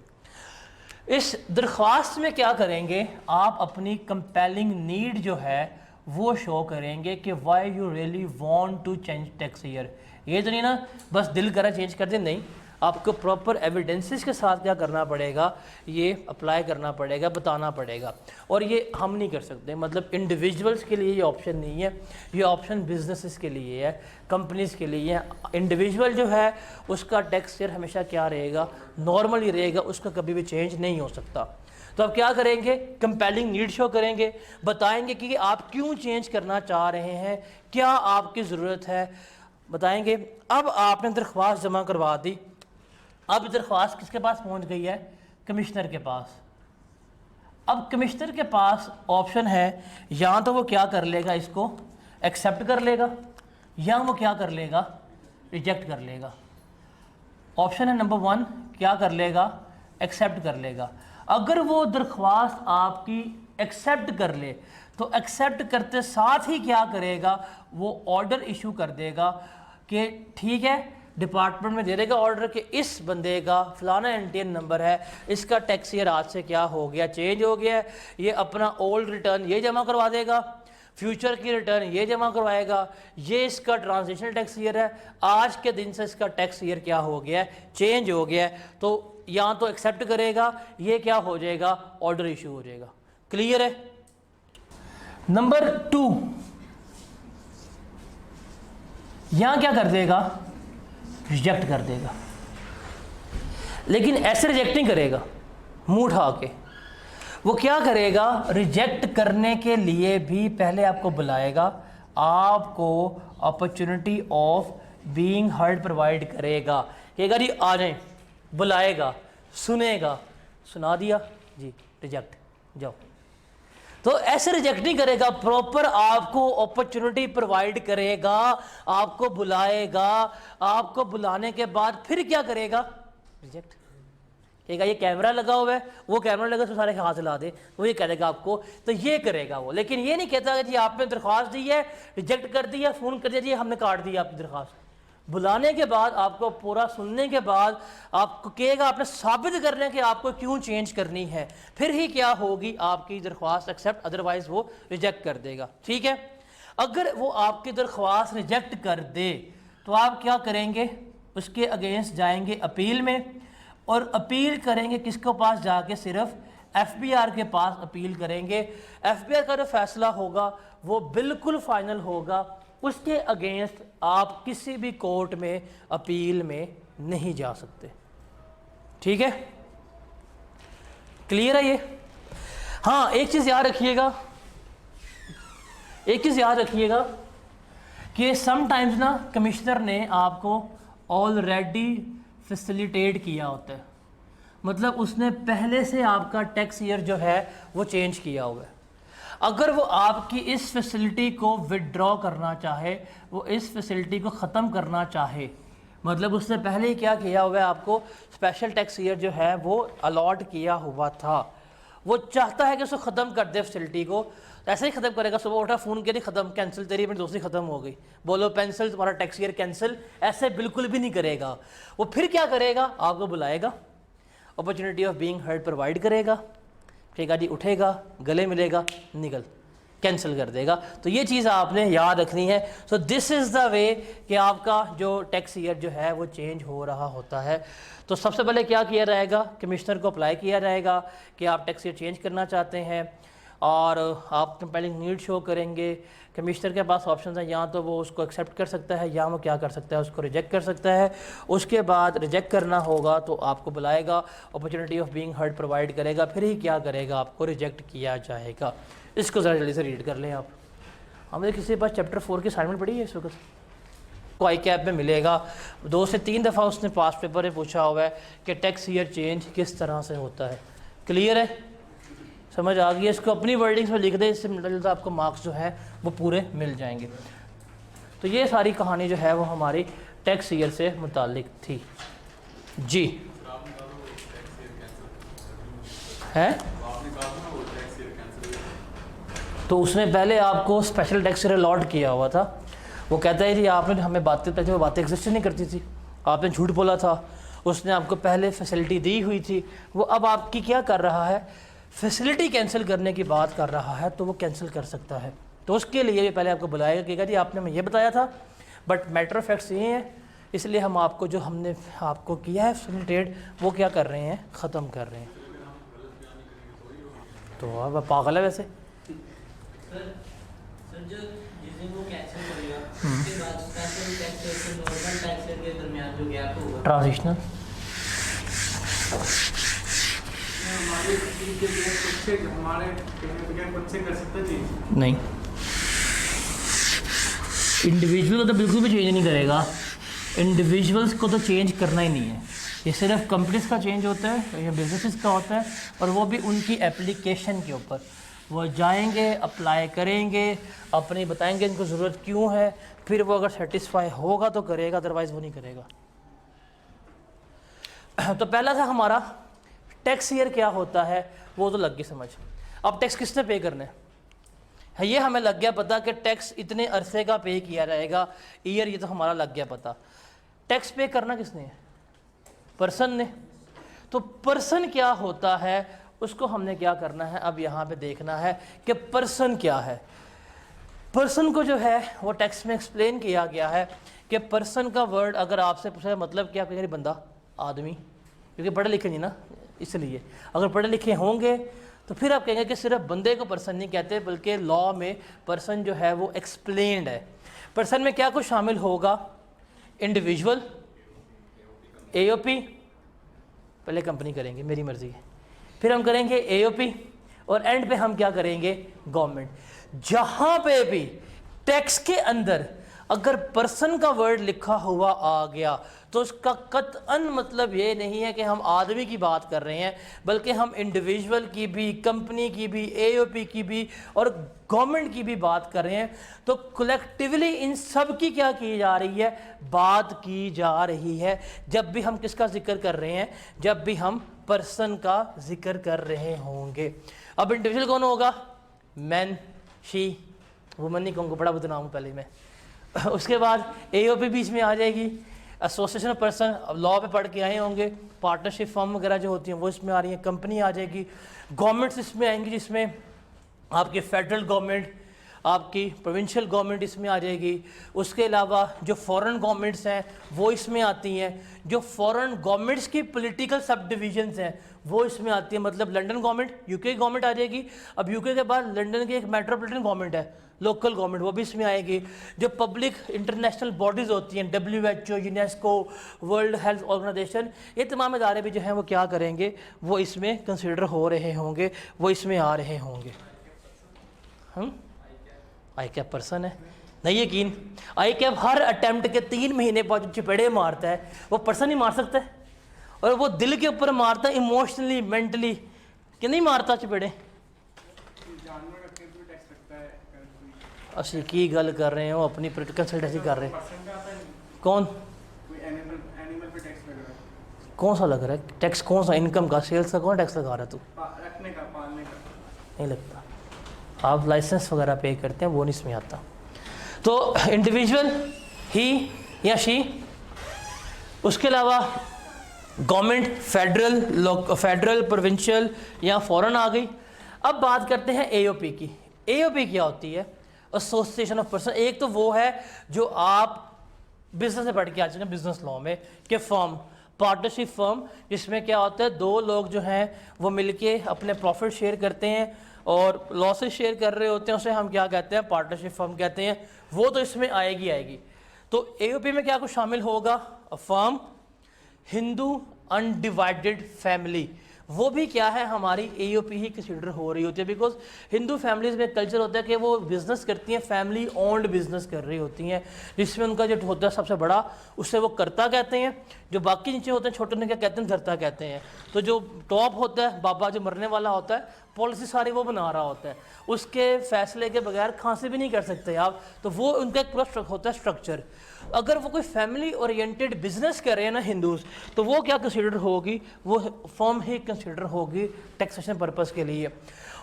S1: इस दरख्वास्त में क्या करेंगे? आप अपनी कंपेलिंग नीड जो है वो शो करेंगे कि why you really want to change tax year. ये तो नहीं ना बस दिल करा चेंज कर दे, नहीं, आपको प्रॉपर एविडेंसेस के साथ क्या करना पड़ेगा? ये अप्लाई करना पड़ेगा, बताना पड़ेगा। और ये हम नहीं कर सकते, मतलब इंडिविजुअल्स के लिए ये ऑप्शन नहीं है, ये ऑप्शन बिजनेसेस के लिए है, कंपनीज़ के लिए है। इंडिविजुअल जो है उसका टैक्स ईयर हमेशा क्या रहेगा? नॉर्मल ही रहेगा, उसका कभी भी चेंज नहीं हो सकता। तो अब क्या करेंगे? कंपेलिंग नीड शो करेंगे, बताएंगे कि आप क्यों चेंज करना चाह रहे हैं, क्या आपकी ज़रूरत है, बताएंगे। अब आपने दरख्वास्त जमा करवा दी, अब दरख्वास्त किसके पास पहुंच गई है? कमिश्नर के पास। अब कमिश्नर के पास ऑप्शन है, या तो वो क्या कर लेगा, इसको एक्सेप्ट कर लेगा, या वो क्या कर लेगा, रिजेक्ट कर लेगा। ऑप्शन है नंबर 1, क्या कर लेगा, एक्सेप्ट कर लेगा। अगर वो दरख्वास्त आपकी एक्सेप्ट कर ले तो एक्सेप्ट करते साथ ही क्या करेगा, वो ऑर्डर इशू कर देगा कि ठीक है, डिपार्टमेंट में दे देगा ऑर्डर कि इस बंदे का फलाना एनटीएन नंबर है, इसका टैक्स ईयर आज से क्या हो गया, चेंज हो गया है, ये अपना ओल्ड रिटर्न ये जमा करवा देगा, फ्यूचर की रिटर्न ये जमा करवाएगा, ये इसका ट्रांजिशनल टैक्स ईयर है, आज के दिन से इसका टैक्स ईयर क्या हो गया है, चेंज हो गया है। तो या तो एक्सेप्ट करेगा, ये क्या हो जाएगा, ऑर्डर इशू हो जाएगा। क्लियर है। नंबर 2, यहां क्या कर देगा, रिजेक्ट कर देगा। लेकिन ऐसे रिजेक्ट नहीं करेगा मुंह उठा के, वो क्या करेगा, रिजेक्ट करने के लिए भी पहले आपको बुलाएगा, आपको opportunity of being heard provide करेगा, कहेगा जी आ जाए, बुलाएगा, सुनेगा, सुना दिया जी, रिजेक्ट, जाओ। तो ऐसे रिजेक्ट नहीं करेगा, प्रॉपर आपको अपॉर्चुनिटी प्रोवाइड करेगा, आपको बुलाएगा, आपको बुलाने के बाद फिर क्या करेगा, रिजेक्ट कहेगा। ये कैमरा लगा हुआ है, वो कैमरा लगा तो सारे हाथ ला दे, वो ये कह देगा आपको, तो ये करेगा वो। लेकिन ये नहीं कहता कि जी आपने दरख्वास्त दी है, रिजेक्ट कर दिया, फ़ोन कर दिया, जी हमने काट दिया आपकी दरख्वास्त। बुलाने के बाद, आपको पूरा सुनने के बाद आपको कहेगा, आपने साबित करना है कि आपको क्यों चेंज करनी है, फिर ही क्या होगी आपकी दरख्वास्त एक्सेप्ट, अदरवाइज वो रिजेक्ट कर देगा। ठीक है। अगर वो आपकी दरख्वास्त रिजेक्ट कर दे तो आप क्या करेंगे, उसके अगेंस्ट जाएंगे अपील में, और अपील करेंगे किसके पास जाके, सिर्फ एफबीआर के पास अपील करेंगे। एफबीआर का जो फैसला होगा वो बिल्कुल फाइनल होगा, उसके अगेंस्ट आप किसी भी कोर्ट में अपील में नहीं जा सकते। ठीक है, क्लियर है ये। हाँ, एक चीज़ याद रखिएगा, एक चीज़ याद रखिएगा कि समटाइम्स ना कमिश्नर ने आपको ऑलरेडी फैसिलिटेट किया होता है, मतलब उसने पहले से आपका टैक्स ईयर जो है वो चेंज किया हुआ है। अगर वो आपकी इस फैसिलिटी को विड्रॉ करना चाहे, वो इस फैसिलिटी को ख़त्म करना चाहे, मतलब उसने पहले ही क्या किया हुआ है, आपको स्पेशल टैक्स ईयर जो है वो अलॉट किया हुआ था, वो चाहता है कि उसको ख़त्म कर दे फैसिलिटी को, ऐसे ही ख़त्म करेगा। सुबह उठा फ़ोन किया, नहीं ख़त्म, कैंसिल, तेरी अपनी दोस्ती ख़त्म हो गई, बोलो पेंसिल, तुम्हारा टैक्स ईयर कैंसिल, ऐसे बिल्कुल भी नहीं करेगा। वो फिर क्या करेगा, आपको बुलाएगा, opportunity of being heard provide करेगा, ठीक है जी, उठेगा, गले मिलेगा, निकल, कैंसिल कर देगा। तो ये चीज़ आपने याद रखनी है। So this is the way कि आपका जो टैक्स ईयर जो है वो चेंज हो रहा होता है। तो सबसे पहले क्या किया जाएगा, कमिश्नर को अप्लाई किया जाएगा कि आप टैक्स ईयर चेंज करना चाहते हैं, और आप कंपेलिंग नीड शो करेंगे। कमिश्नर के पास ऑप्शन है, या तो वो उसको एक्सेप्ट कर सकता है, या वो क्या कर सकता है, उसको रिजेक्ट कर सकता है। उसके बाद रिजेक्ट करना होगा तो आपको बुलाएगा, opportunity of being heard provide करेगा, फिर ही क्या करेगा, आपको रिजेक्ट किया जाएगा। इसको ज़रा जल्दी से रीड कर लें आप। हमें किसी के पास चैप्टर 4 की असाइनमेंट पढ़ी है इस वक्त, कोई कैब में मिलेगा, 2 से 3 दफ़ा उसने पास पेपर में पूछा हुआ है कि टैक्स ईयर चेंज किस तरह से होता है। क्लियर है, समझ आ गई। इसको अपनी वर्डिंग्स में लिख दें, इससे मिलता आपको मार्क्स जो है वो पूरे मिल जाएंगे। तो ये सारी कहानी जो है वो हमारी टैक्स ईयर से मुताल्लिक थी जी। है तो उसने पहले आपको स्पेशल टैक्स ईयर अलॉट किया हुआ था, वो कहता है जी आपने हमें बातें बताई थी, वो बातें एग्जिस्ट नहीं करती थी, आपने झूठ बोला था, उसने आपको पहले फैसिलिटी दी हुई थी, वो अब आपकी क्या कर रहा है, फैसिलिटी कैंसिल करने की बात कर रहा है, तो वो कैंसिल कर सकता है। तो उसके लिए भी पहले आपको बुलाएगा, कहेगा जी आपने हमें ये बताया था, बट मैटर ऑफ फैक्ट्स ये है, इसलिए हम आपको जो हमने आपको किया है फैसिलिटेट, वो क्या कर रहे हैं, ख़त्म कर रहे हैं। तो अब पागल है वैसे।
S2: सर जो वो कैंसिल करेगा, उसके बाद स्पेशल टैक्स रेट और नॉर्मल टैक्स रेट के दरमियान जो गैप होगा,
S1: ट्रांजिशनल
S3: हमारे कर सकते थे
S1: नहीं, इंडिविजुअल को तो बिल्कुल भी चेंज नहीं करेगा, इंडिविजुअल्स को तो चेंज करना ही नहीं है। ये सिर्फ कंपनीज का चेंज होता है, ये बिजनेसेस का होता है, और वो भी उनकी एप्लीकेशन के ऊपर। वो जाएंगे, अप्लाई करेंगे, अपनी बताएंगे इनको ज़रूरत क्यों है, फिर वो अगर सेटिस्फाई होगा तो करेगा, अदरवाइज़ वो नहीं करेगा। तो पहला था हमारा टैक्स ईयर क्या होता है, वो तो लग गई समझ। अब टैक्स किसने पे करना है ये हमें लग गया पता कि टैक्स इतने अरसे का पे किया जाएगा, ईयर ये तो हमारा लग गया पता। टैक्स पे करना किसने है? पर्सन ने। तो पर्सन क्या होता है उसको हमने क्या करना है, अब यहाँ पे देखना है कि पर्सन क्या है। पर्सन को जो है वो टैक्स में एक्सप्लेन किया गया है कि पर्सन का वर्ड अगर आपसे पूछा मतलब क्या कहेंगे, बंदा, आदमी, क्योंकि पढ़े लिखे नहीं ना, इसलिए अगर पढ़े लिखे होंगे तो फिर आप कहेंगे कि सिर्फ बंदे को पर्सन नहीं कहते, बल्कि लॉ में पर्सन जो है वो एक्सप्लेन्ड है। पर्सन में क्या कुछ शामिल होगा? इंडिविजुअल, एओपी, पहले कंपनी करेंगे, मेरी मर्जी है, फिर हम करेंगे एओपी, और एंड पे हम क्या करेंगे? गवर्नमेंट। जहां पे भी टैक्स के अंदर अगर पर्सन का वर्ड लिखा हुआ आ गया तो उसका कतअन मतलब ये नहीं है कि हम आदमी की बात कर रहे हैं, बल्कि हम इंडिविजुअल की भी, कंपनी की भी, एओपी की भी और गवर्नमेंट की भी बात कर रहे हैं। तो कलेक्टिवली इन सब की क्या की जा रही है? बात की जा रही है। जब भी हम किसका जिक्र कर रहे हैं? जब भी हम पर्सन का जिक्र कर रहे होंगे। अब इंडिविजुअल कौन होगा? मैन, शी, वुमन नहीं कहूँगा, बड़ा बदनाम हूँ पहले मैं। उसके बाद एओपी बीच में आ जाएगी, एसोसिएशन ऑफ पर्सन, अब लॉ पे पढ़ के आए होंगे, पार्टनरशिप फर्म वगैरह जो होती हैं वो इसमें आ रही हैं, कंपनी आ जाएगी, गवर्नमेंट्स इसमें आएंगी, जिसमें आपकी फेडरल गवर्नमेंट, आपकी प्रोविंशियल गवर्नमेंट इसमें आ जाएगी। उसके अलावा जो फॉरेन गवर्नमेंट्स हैं वो इसमें आती हैं, जो फॉरेन गवर्नमेंट्स की पॉलिटिकल सब डिविजन्स हैं वो इसमें आती है। मतलब लंदन गवर्नमेंट, यूके गवर्नमेंट आ जाएगी। अब यूके के बाद लंदन की एक मेट्रोपॉलिटन गवर्नमेंट है, लोकल गवर्नमेंट, वो भी इसमें आएगी। जो पब्लिक इंटरनेशनल बॉडीज़ होती हैं, WHO, UNESCO, World Health Organization, ये तमाम इदारे भी जो हैं वो क्या करेंगे? वो इसमें कंसिडर हो रहे होंगे, वो इसमें आ रहे होंगे। आई कैप पर्सन है? नहीं यकीन? आई कैप हर अटेम्प्ट के 3 महीने बाद जो चपेड़े मारता है वो पर्सन ही मार सकता है, और वो दिल के ऊपर मारता है, इमोशनली, मेंटली, कि नहीं मारता चपेड़े? असली की गल कर रहे हो, अपनी कंसल्टेंसी कर रहे हैं। कौन कौन सा लग रहा है टैक्स? कौन सा? इनकम का, सेल्स का कौन टैक्स लगा रहा है? तू
S3: रखने का, पालने का
S1: नहीं लगता। आप लाइसेंस वगैरह पे करते हैं, वो नहीं इसमें आता। तो इंडिविजुअल, ही या शी, उसके अलावा गवर्नमेंट, फेडरल, प्रोविंशियल या फॉरेन आ गई। अब बात करते हैं एओपी की। एओपी क्या होती है? Association of person. एक तो वो है जो आप बिजनेस से पढ़ के आ चुके हैं, बिजनेस लॉ में, कि फर्म, पार्टनरशिप फर्म, जिसमें क्या होता है 2 लोग जो हैं वो मिलके अपने प्रॉफिट शेयर करते हैं और लॉसेस शेयर कर रहे होते हैं, उसे हम क्या कहते हैं? पार्टनरशिप फर्म कहते हैं। वो तो इसमें आएगी। तो एओपी में क्या कुछ शामिल होगा? A firm, Hindu undivided family, वो भी क्या है? हमारी एओपी ही कंसिडर हो रही होती है, बिकॉज हिंदू फैमिलीज में कल्चर होता है कि वो बिजनेस करती हैं, फैमिली ओन्ड बिजनेस कर रही होती हैं, जिसमें उनका जो होता है सबसे बड़ा, उससे वो कर्ता कहते हैं। जो बाकी नीचे होते हैं छोटे, उन्हें क्या कहते हैं? धर्ता कहते हैं। तो जो टॉप होता है, बाबा जो मरने वाला होता है, पॉलिसी सारी वो बना रहा होता है, उसके फैसले के बगैर खांसी भी नहीं कर सकते आप, तो वो उनका एक पूरा होता है स्ट्रक्चर। अगर वो कोई फैमिली ओरिएंटेड बिजनेस कर रहे हैं ना हिंदूज, तो वो क्या कंसिडर होगी? वो फर्म ही कंसिडर होगी टैक्सेशन पर्पस के लिए।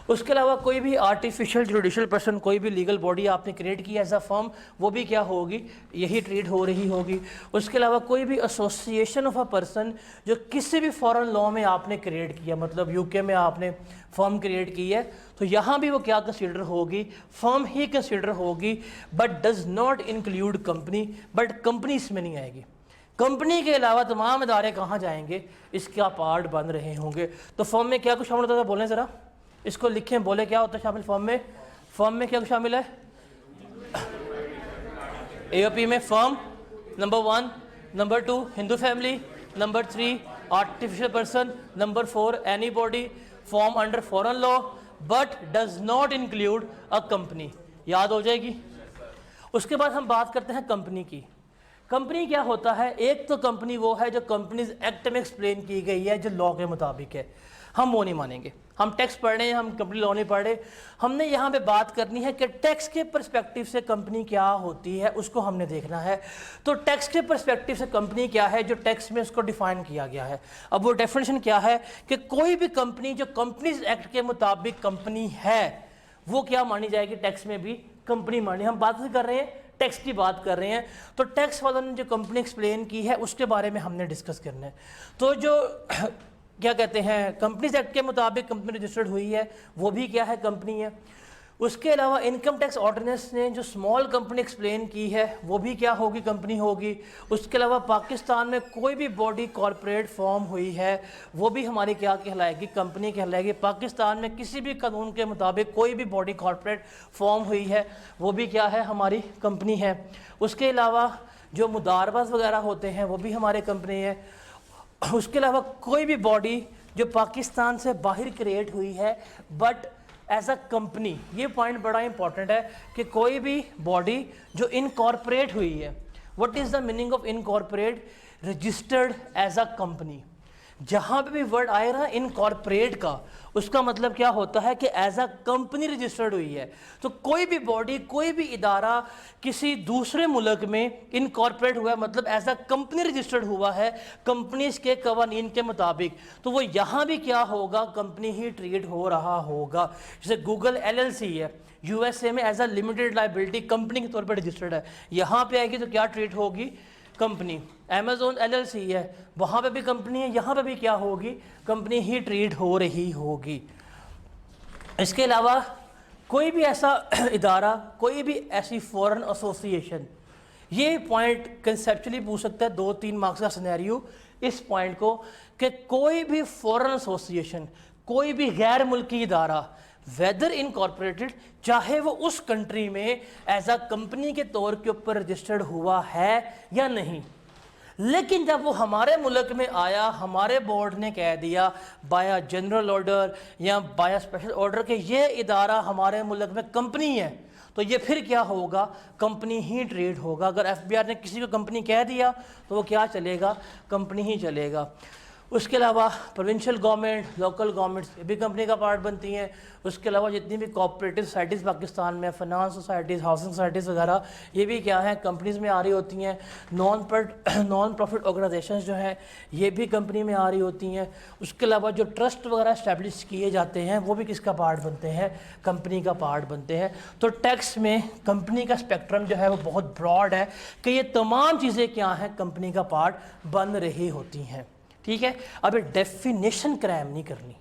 S1: उसके अलावा कोई भी आर्टिफिशियल जुडिशियल पर्सन, कोई भी लीगल बॉडी आपने क्रिएट की एज अ फर्म, वो भी क्या होगी? यही ट्रीट हो रही होगी। उसके अलावा कोई भी एसोसिएशन ऑफ अ पर्सन जो किसी भी फॉरेन लॉ में आपने क्रिएट किया, मतलब यूके में आपने फर्म क्रिएट की है, तो यहाँ भी वो क्या कंसिडर होगी? फर्म ही कंसिडर होगी, but does not include company. But company इसमें नहीं आएगी। कंपनी के अलावा तमाम इदारे कहाँ जाएंगे? इसका पार्ट बन रहे होंगे। तो फर्म में क्या कुछ शामिल होता है? बोलें ज़रा, इसको लिखें, बोले क्या होता है शामिल फर्म में? फर्म में क्या शामिल है? एओपी में firm number 1, number 2 Hindu family, number 3 artificial person, number 4 any body form under foreign law but does not include a company. याद हो जाएगी। उसके बाद हम बात करते हैं कंपनी की। कंपनी क्या होता है? एक तो कंपनी वो है जो कंपनीज एक्ट में एक्सप्लेन की गई है, जो लॉ के मुताबिक है, हम वो नहीं मानेंगे। हम टैक्स पढ़ रहे हैं, हम कंपनी लॉ नहीं पढ़ रहे। हमने यहाँ पे बात करनी है कि टैक्स के पर्सपेक्टिव से कंपनी क्या होती है, उसको हमने देखना है। तो टैक्स के पर्सपेक्टिव से कंपनी क्या है, जो टैक्स में उसको डिफाइन किया गया है। अब वो डेफिनेशन क्या है कि कोई भी कंपनी जो कंपनीज एक्ट के मुताबिक कंपनी है, वो क्या मानी जाएगी? टैक्स में भी कंपनी मानी। हम बात कर रहे हैं, टैक्स की बात कर रहे हैं, तो टैक्स वालों ने जो कंपनी एक्सप्लेन की है उसके बारे में हमने डिस्कस करना है। तो जो क्या कहते हैं, कंपनीज एक्ट के मुताबिक कंपनी रजिस्टर्ड हुई है, वो भी क्या है? कंपनी है। उसके अलावा इनकम टैक्स ऑर्डिनेंस ने जो स्मॉल कंपनी एक्सप्लेन की है, वो भी क्या होगी? कंपनी होगी। उसके अलावा पाकिस्तान में कोई भी बॉडी कॉरपोरेट फॉर्म हुई है, वो भी हमारी क्या कहलाएगी? कंपनी कहलाएगी। पाकिस्तान में किसी भी कानून के मुताबिक कोई भी बॉडी कॉरपोरेट फॉर्म हुई है, वो भी क्या है? हमारी कंपनी है। उसके अलावा जो मुदारबाज वगैरह होते हैं, वो भी हमारे कंपनी है। उसके अलावा कोई भी बॉडी जो पाकिस्तान से बाहर क्रिएट हुई है बट एज अ कंपनी, ये पॉइंट बड़ा इंपॉर्टेंट है कि कोई भी बॉडी जो इनकॉर्पोरेट हुई है, what is the meaning of incorporate? Registered as a company. जहाँ पे भी वर्ड आएगा इनकॉर्पोरेट का, उसका मतलब क्या होता है कि एज अ कंपनी रजिस्टर्ड हुई है। तो कोई भी बॉडी, कोई भी इदारा किसी दूसरे मुल्क में इनकॉर्पोरेट हुआ है, मतलब एज अ कंपनी रजिस्टर्ड हुआ है कंपनीज के कवानीन के मुताबिक, तो वो यहाँ भी क्या होगा? कंपनी ही ट्रीट हो रहा होगा। जैसे गूगल LLC है, USA में as a limited liability company के तौर पर रजिस्टर्ड है, यहाँ पे आएगी तो क्या ट्रीट होगी? कंपनी। Amazon LLC है, वहाँ पे भी कंपनी है, यहाँ पे भी क्या होगी? कंपनी ही ट्रीट हो रही होगी। इसके अलावा कोई भी ऐसा इदारा, कोई भी ऐसी फॉरेन एसोसिएशन, ये पॉइंट कंसेप्चुअली पूछ सकता है 2-3 मार्क्स का सिनेरियो इस पॉइंट को, कि कोई भी फॉरेन एसोसिएशन, कोई भी गैर मुल्की इदारा, वेदर इनकॉर्पोरेटेड, चाहे वो उस कंट्री में एज अ कंपनी के तौर के ऊपर रजिस्टर्ड हुआ है या नहीं, लेकिन जब वो हमारे मुल्क में आया, हमारे बोर्ड ने कह दिया बाया जनरल ऑर्डर या बाया स्पेशल ऑर्डर के ये इदारा हमारे मुल्क में कंपनी है, तो ये फिर क्या होगा? कंपनी ही ट्रेड होगा। अगर FBR ने किसी को कंपनी कह दिया तो वो क्या चलेगा? कंपनी ही चलेगा। उसके अलावा प्रोविंशियल गवर्नमेंट, लोकल गवर्नमेंट्स, ये भी कंपनी का पार्ट बनती हैं। उसके अलावा जितनी भी कोऑपरेटिव सोसाइटीज़ पाकिस्तान में, फाइनेंस सोसाइटीज़, हाउसिंग सोसाइटीज़ वगैरह, ये भी क्या है? कंपनीज़ में आ रही होती हैं। नॉन प्रॉफिट ऑर्गेनाइजेशंस जो हैं, ये भी कंपनी में आ रही होती हैं। उसके अलावा जो ट्रस्ट वगैरह इस्टेब्लिश किए जाते हैं, वो भी किसका पार्ट बनते हैं? कंपनी का पार्ट बनते हैं। तो टैक्स में कंपनी का स्पेक्ट्रम जो है वो बहुत ब्रॉड है कि ये तमाम चीज़ें क्या हैं? कंपनी का पार्ट बन रही होती हैं। ठीक है, अब ये डेफिनेशन क्रैम नहीं करनी,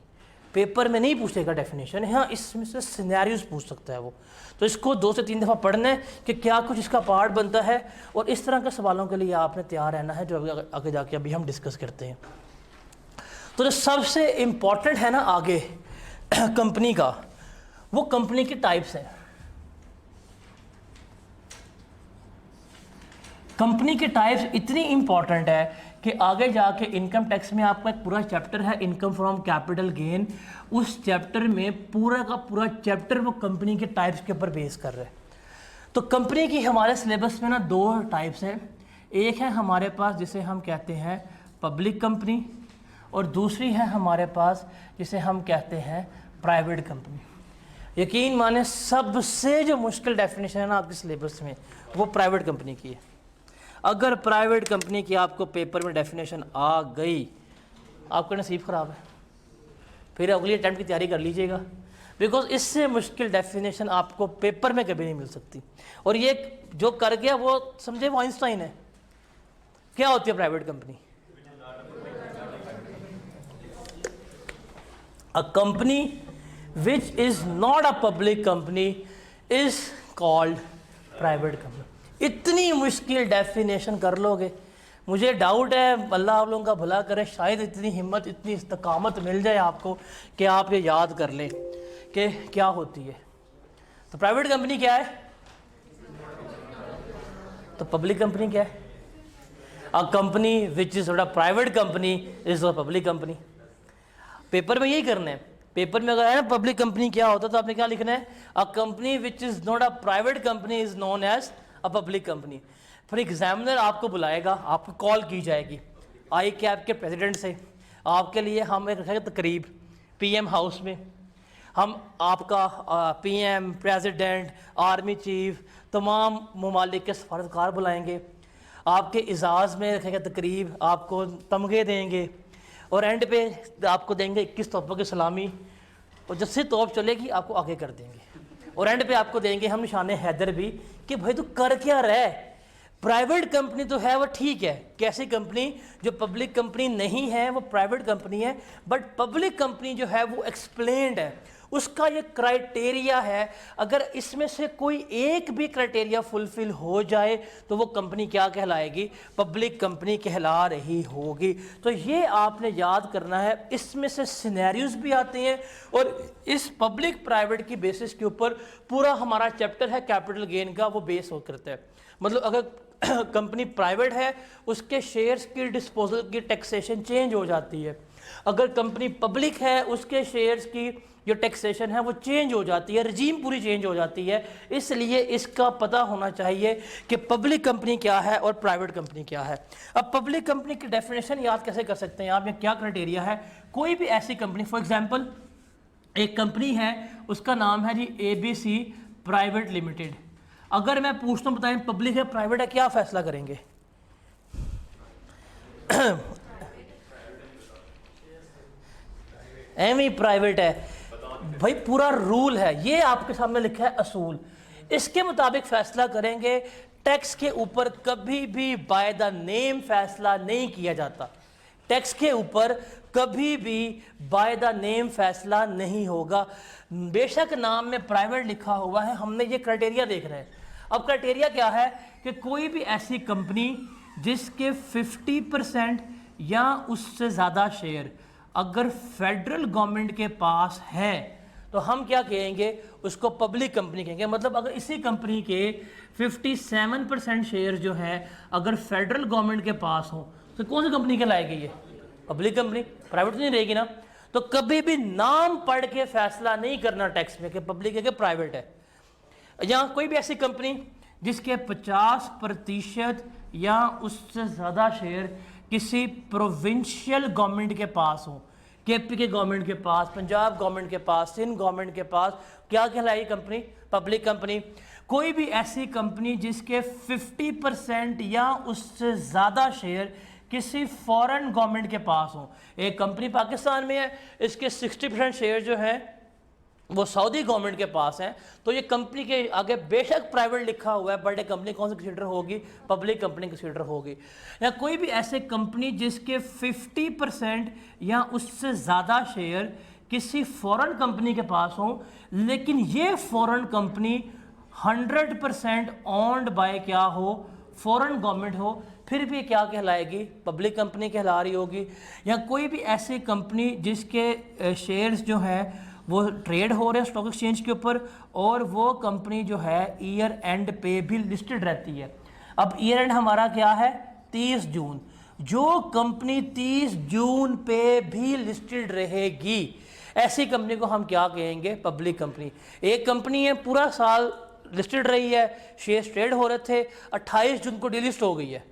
S1: पेपर में नहीं पूछेगा डेफिनेशन, हाँ इसमें से सिनेरियोस पूछ सकता है वो। तो इसको 2 से 3 दफ़ा पढ़ना है कि क्या कुछ इसका पार्ट बनता है, और इस तरह के सवालों के लिए आपने तैयार रहना है, जो आगे जाके अभी हम डिस्कस करते हैं। तो जो सबसे इम्पॉर्टेंट है ना आगे कंपनी का, वो कंपनी की टाइप्स हैं। कंपनी की टाइप्स इतनी इंपॉर्टेंट है कि आगे जाके इनकम टैक्स में आपका एक पूरा चैप्टर है, इनकम फ्रॉम कैपिटल गेन। उस चैप्टर में पूरा का पूरा चैप्टर वो कंपनी के टाइप्स के ऊपर बेस कर रहे हैं। तो कंपनी की हमारे सिलेबस में ना 2 टाइप्स हैं। एक है हमारे पास जिसे हम कहते हैं पब्लिक कंपनी, और दूसरी है हमारे पास जिसे हम कहते हैं प्राइवेट कंपनी। यकीन माने सबसे जो मुश्किल डेफिनेशन है ना आपके सिलेबस में, वो प्राइवेट कंपनी की है। अगर प्राइवेट कंपनी की आपको पेपर में डेफिनेशन आ गई, आपका नसीब ख़राब है, फिर अगली अटैम्प्ट की तैयारी कर लीजिएगा, बिकॉज इससे मुश्किल डेफिनेशन आपको पेपर में कभी नहीं मिल सकती। और ये जो कर गया वो समझे वो आइंस्टाइन है। क्या होती है private company? A company which is not a public company is called private company. इतनी मुश्किल डेफिनेशन कर लोगे, मुझे डाउट है, अल्लाह आप लोगों का भला करे, शायद इतनी हिम्मत, इतनी इस्तकामत मिल जाए आपको कि आप ये याद कर लें कि क्या होती है। तो प्राइवेट कंपनी क्या है? तो पब्लिक कंपनी क्या है? A company which is not a private company is a public company. Paper में यही करना है। पेपर में अगर है ना पब्लिक कंपनी क्या होता है तो आपने क्या लिखना है? A company which is not a private company is known as a public company. फिर एग्जामिनर आपको बुलाएगा, आपको कॉल की जाएगी आई कैब के प्रेसिडेंट से, आपके लिए हम एक रखेंगे तकरीब पीएम हाउस में, हम आपका पीएम, प्रेसिडेंट, आर्मी चीफ, तमाम ममालिक के सफारतकार बुलाएंगे, आपके एजाज़ में रखेंगे तकरीब, आपको तमगे देंगे और एंड पे आपको देंगे 21 तोपों की सलामी, और जब से तोप चलेगी आपको आगे कर देंगे और एंड पे आपको देंगे हम निशाने हैदर भी कि भाई तू कर क्या रहा है। प्राइवेट कंपनी तो है वो ठीक है, कैसी कंपनी जो पब्लिक कंपनी नहीं है वो प्राइवेट कंपनी है, बट पब्लिक कंपनी जो है वो एक्सप्लेन्ड है, उसका ये क्राइटेरिया है, अगर इसमें से कोई एक भी क्राइटेरिया फुलफिल हो जाए तो वो कंपनी क्या कहलाएगी, पब्लिक कंपनी कहला रही होगी। तो ये आपने याद करना है, इसमें से सिनेरियोज भी आते हैं और इस पब्लिक प्राइवेट की बेसिस के ऊपर पूरा हमारा चैप्टर है कैपिटल गेन का, वो बेस हो करता है। मतलब अगर कंपनी प्राइवेट है उसके शेयर्स की डिस्पोजल की टैक्सेशन चेंज हो जाती है, अगर कंपनी पब्लिक है उसके शेयर्स की जो टैक्सेशन है वो चेंज हो जाती है, रजीम पूरी चेंज हो जाती है। इसलिए इसका पता होना चाहिए कि पब्लिक कंपनी क्या है और प्राइवेट कंपनी क्या है। अब पब्लिक कंपनी की डेफिनेशन याद कैसे कर सकते हैं आप, या क्या क्राइटेरिया है। कोई भी ऐसी कंपनी, फॉर एग्जांपल एक कंपनी है उसका नाम है जी ABC प्राइवेट लिमिटेड, अगर मैं पूछता हूँ बताएं पब्लिक है प्राइवेट है, क्या फैसला करेंगे? एम प्राइवेट है भाई, पूरा रूल है, ये आपके सामने लिखा है असूल, इसके मुताबिक फैसला करेंगे। टैक्स के ऊपर कभी भी बाय द नेम फैसला नहीं किया जाता, टैक्स के ऊपर कभी भी बाय द नेम फैसला नहीं होगा। बेशक नाम में प्राइवेट लिखा हुआ है, हमने ये क्राइटेरिया देख रहे हैं। अब क्राइटेरिया क्या है कि कोई भी ऐसी कंपनी जिसके 50% या उससे ज़्यादा शेयर अगर फेडरल गवर्नमेंट के पास है तो हम क्या कहेंगे, उसको पब्लिक कंपनी कहेंगे। मतलब अगर इसी कंपनी के 57% शेयर जो है अगर फेडरल गवर्नमेंट के पास हो तो कौन सी कंपनी कहलाएगी? ये पब्लिक कंपनी, प्राइवेट तो नहीं रहेगी ना। तो कभी भी नाम पढ़ के फैसला नहीं करना टैक्स में कि पब्लिक है कि प्राइवेट है। या कोई भी ऐसी कंपनी जिसके 50% या उससे ज़्यादा शेयर किसी प्रोविंशियल गवर्नमेंट के पास हो, KP के गवर्नमेंट के पास, पंजाब गवर्नमेंट के पास, सिंध गवर्नमेंट के पास, क्या कहलाई कंपनी? Public company. कोई भी ऐसी कंपनी जिसके 50% या उससे ज़्यादा शेयर किसी फॉरेन गवर्नमेंट के पास हो, एक कंपनी पाकिस्तान में है, इसके 60% शेयर जो है वो सऊदी गवर्नमेंट के पास है, तो ये कंपनी के आगे बेशक प्राइवेट लिखा हुआ है बट ये कंपनी कौन सी कंसीडर होगी? पब्लिक कंपनी कंसीडर होगी। या कोई भी ऐसे कंपनी जिसके 50% या उससे ज़्यादा शेयर किसी फॉरेन कंपनी के पास हो, लेकिन ये फॉरेन कंपनी 100% ऑन्ड बाय क्या हो? फॉरेन गवर्नमेंट हो, फिर भी क्या कहलाएगी? पब्लिक कंपनी कहला रही होगी। या कोई भी ऐसी कंपनी जिसके शेयर्स जो हैं वो ट्रेड हो रहे हैं स्टॉक एक्सचेंज के ऊपर और वो कंपनी जो है ईयर एंड पे भी लिस्टेड रहती है। अब ईयर एंड हमारा क्या है? 30 जून। जो कंपनी 30 जून पे भी लिस्टेड रहेगी ऐसी कंपनी को हम क्या कहेंगे? Public company. एक कंपनी है पूरा साल लिस्टेड रही है, शेयर ट्रेड हो रहे थे, 28 जून को डिलिस्ट हो गई है,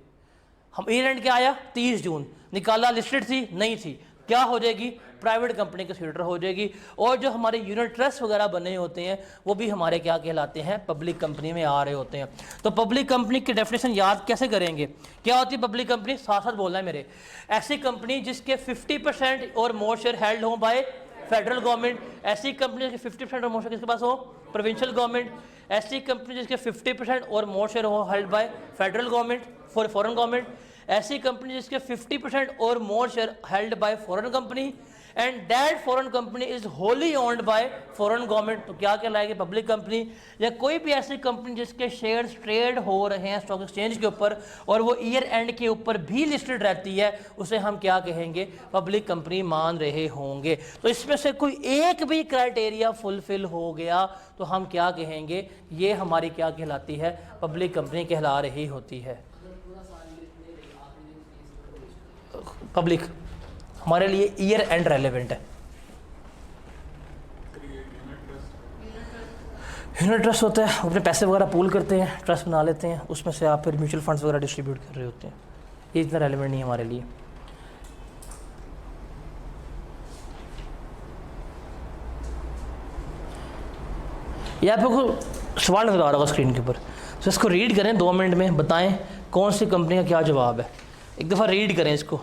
S1: हम ईयर एंड क्या आया? 30 जून निकाला, लिस्टेड थी नहीं थी, क्या हो जाएगी? प्राइवेट कंपनी कंसीडर हो जाएगी। और जो हमारे यूनिट ट्रस्ट वगैरह बने होते हैं वो भी हमारे क्या कहलाते हैं? पब्लिक कंपनी में आ रहे होते हैं। तो पब्लिक कंपनी की डेफिनेशन याद कैसे करेंगे? क्या होती है पब्लिक कंपनी? साथ साथ बोलना है मेरे। ऐसी कंपनी जिसके 50% और मोर शेयर हेल्ड हो बाय फेडरल गवर्नमेंट, ऐसी कंपनी जिसके 50% और मोर शेयर किसके पास हो? Provincial government. ऐसी कंपनी जिसके 50% और मोर शेयर हो held by federal government, foreign government. ऐसी कंपनी जिसके 50% और more share held by foreign company and that foreign company is wholly owned by foreign government, तो क्या कहलाएगी? Public company. या कोई भी ऐसी कंपनी जिसके शेयर्स ट्रेड हो रहे हैं स्टॉक एक्सचेंज के ऊपर और वो ईयर एंड के ऊपर भी लिस्टेड रहती है, उसे हम क्या कहेंगे? पब्लिक कंपनी मान रहे होंगे। तो इसमें से कोई एक भी क्राइटेरिया फुलफिल हो गया तो हम क्या कहेंगे? ये हमारी क्या कहलाती है? पब्लिक कंपनी कहला रही होती है। पब्लिक हमारे लिए ईयर एंड रेलेवेंट है। यूनिट ट्रस्ट होता है, अपने पैसे वगैरह पूल करते हैं, ट्रस्ट बना लेते हैं, उसमें से आप फिर म्यूचुअल फंड्स वगैरह डिस्ट्रीब्यूट कर रहे होते हैं। ये इतना रेलिवेंट नहीं है हमारे लिए। ये आपको सवाल नजर आ रहा होगा स्क्रीन के ऊपर, तो इसको रीड करें 2 मिनट में, बताएं कौन सी कंपनी का क्या जवाब है। एक दफ़ा रीड करें इसको।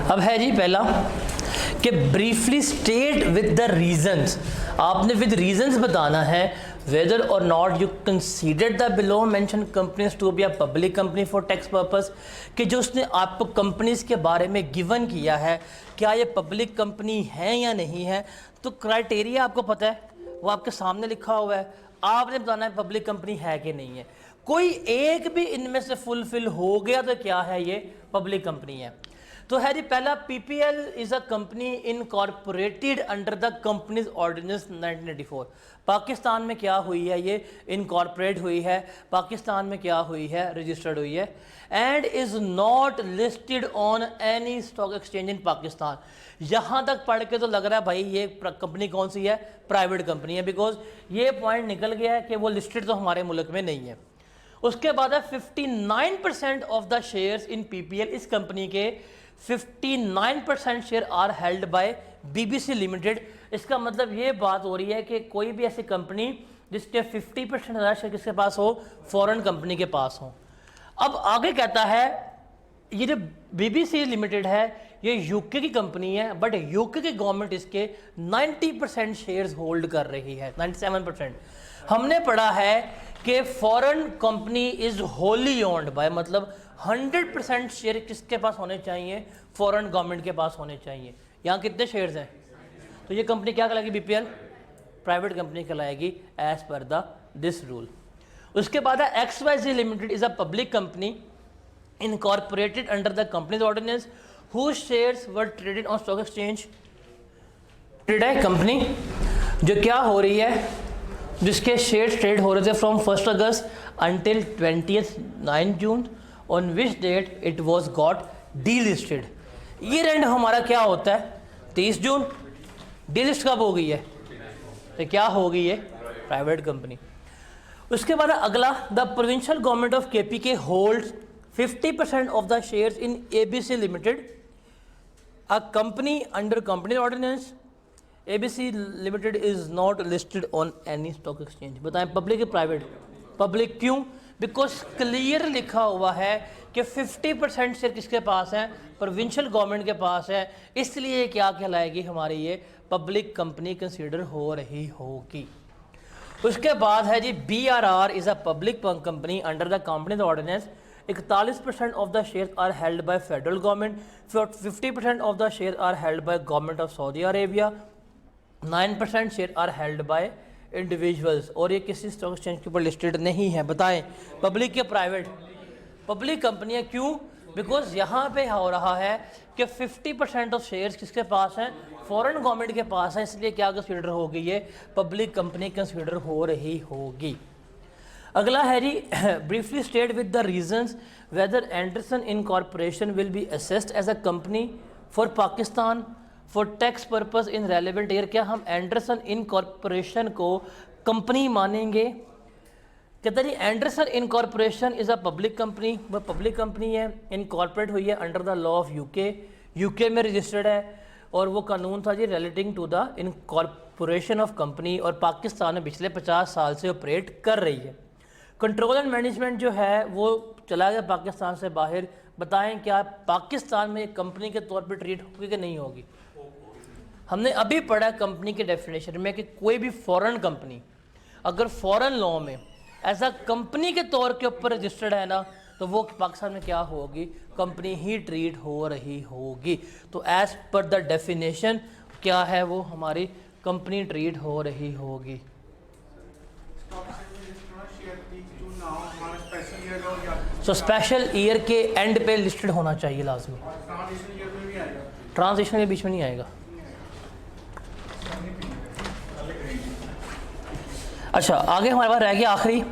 S1: अब है जी पहला कि briefly state with the reasons. आपने विद रीजंस बताना है वेदर और not you consider the below mention companies to be a public company for tax purpose, कि जो उसने आपको कंपनीज के बारे में गिवन किया है क्या ये पब्लिक कंपनी है या नहीं है। तो क्राइटेरिया आपको पता है, वो आपके सामने लिखा हुआ है, आपने बताना है पब्लिक कंपनी है कि नहीं है। कोई एक भी इनमें से फुलफिल हो गया तो क्या है, ये पब्लिक कंपनी है। तो है जी पहला, PPL is a company incorporated under the companies ordinance 1984। Pakistan में क्या हुई है, ये इनकॉर्पोरेट हुई है, पाकिस्तान में क्या हुई है, रजिस्टर्ड हुई है, and is not listed on any stock exchange इन पाकिस्तान। यहाँ तक पढ़ के तो लग रहा है भाई ये कंपनी कौन सी है, प्राइवेट कंपनी है, बिकॉज ये पॉइंट निकल गया है कि वो लिस्टेड तो हमारे मुल्क में नहीं है। उसके बाद है 59% of the shares in PPL, इस कंपनी के 59% share are held by BBC limited. इसका मतलब ये बात हो रही है कि कोई भी ऐसी कंपनी जिसके 50% ज़्यादा शेयर किसके पास हो, फॉरेन कंपनी के पास हो। अब आगे कहता है ये जो बीबीसी लिमिटेड है ये यूके की कंपनी है, बट यूके की गवर्नमेंट इसके 90% शेयर्स होल्ड कर रही है, 97%। हमने पढ़ा है कि foreign company is wholly owned bye, मतलब 100% शेयर किसके पास होने चाहिए, फॉरेन गवर्नमेंट के पास होने चाहिए। यहाँ कितने शेयर्स हैं, तो ये कंपनी क्या कहलाएगी, बीपीएल प्राइवेट कंपनी कहलाएगी as per the this rule. उसके बाद है XYZ limited is a public company incorporated under the companies ordinance whose shares were traded on stock exchange. Trade है कंपनी जो क्या हो रही है, जिसके शेयर ट्रेड हो रहे थे from 1 August until 9 June, on which date it was got delisted. Year end हमारा क्या होता है, 30 जून। डीलिस्ट कब हो गई है, तो क्या हो गई है, प्राइवेट कंपनी। उसके बाद अगला, the provincial government of KPK holds 50% of the shares in ABC limited, a company under company ordinance. ABC limited is not listed on any stock exchange. बताएं पब्लिक या प्राइवेट, पब्लिक क्यों, बिकॉज क्लियर लिखा हुआ है कि 50% शेयर किसके पास है, प्रोविंशियल गवर्नमेंट के पास है, इसलिए क्या कहलाएगी हमारी ये पब्लिक कंपनी कंसीडर हो रही होगी। उसके बाद है जी BRR is a public company under the companies ordinance. 41% of the share are held by federal government, 50% of the share are held by government of Saudi Arabia, 9% share are held by individuals, और ये किसी stock exchange के ऊपर listed नहीं है। बताएं public या प्राइवेट, पब्लिक कंपनी है। क्यों, बिकॉज यहाँ पे हो रहा है कि 50% ऑफ शेयर्स किसके पास हैं, फॉरेन गवर्नमेंट के पास है, इसलिए क्या कंसीडर होगी, ये पब्लिक कंपनी कंसीडर हो रही होगी। अगला है जी briefly state with the reasons whether Anderson incorporation will be assessed as a company for Pakistan for tax purpose in relevant year. क्या हम एंडरसन इनकॉर्पोरेशन को कंपनी मानेंगे, कहते हैं Anderson incorporation is a public company, वह पब्लिक कंपनी है, incorporate हुई है under the law of UK, UK में रजिस्टर्ड है, और वो कानून था जी relating to the incorporation of company, और पाकिस्तान में पिछले 50 साल से ऑपरेट कर रही है। कंट्रोल एंड मैनेजमेंट जो है वो चला गया पाकिस्तान से बाहर। बताएं क्या पाकिस्तान में कंपनी के तौर पे ट्रीट होगी कि नहीं होगी? हमने अभी पढ़ा कंपनी के डेफिनेशन में कि कोई भी फॉरेन कंपनी अगर फॉरेन लॉ में एज अ कंपनी के तौर के ऊपर रजिस्टर्ड है ना, तो वो पाकिस्तान में क्या होगी? कंपनी ही ट्रीट हो रही होगी। तो एज पर द डेफिनेशन क्या है, वो हमारी कंपनी ट्रीट हो रही होगी। सो स्पेशल ईयर के एंड पे लिस्टेड होना चाहिए लाजमी, ट्रांजिशन के बीच में नहीं आएगा। अच्छा, आगे हमारे पास रह गया आखिरी,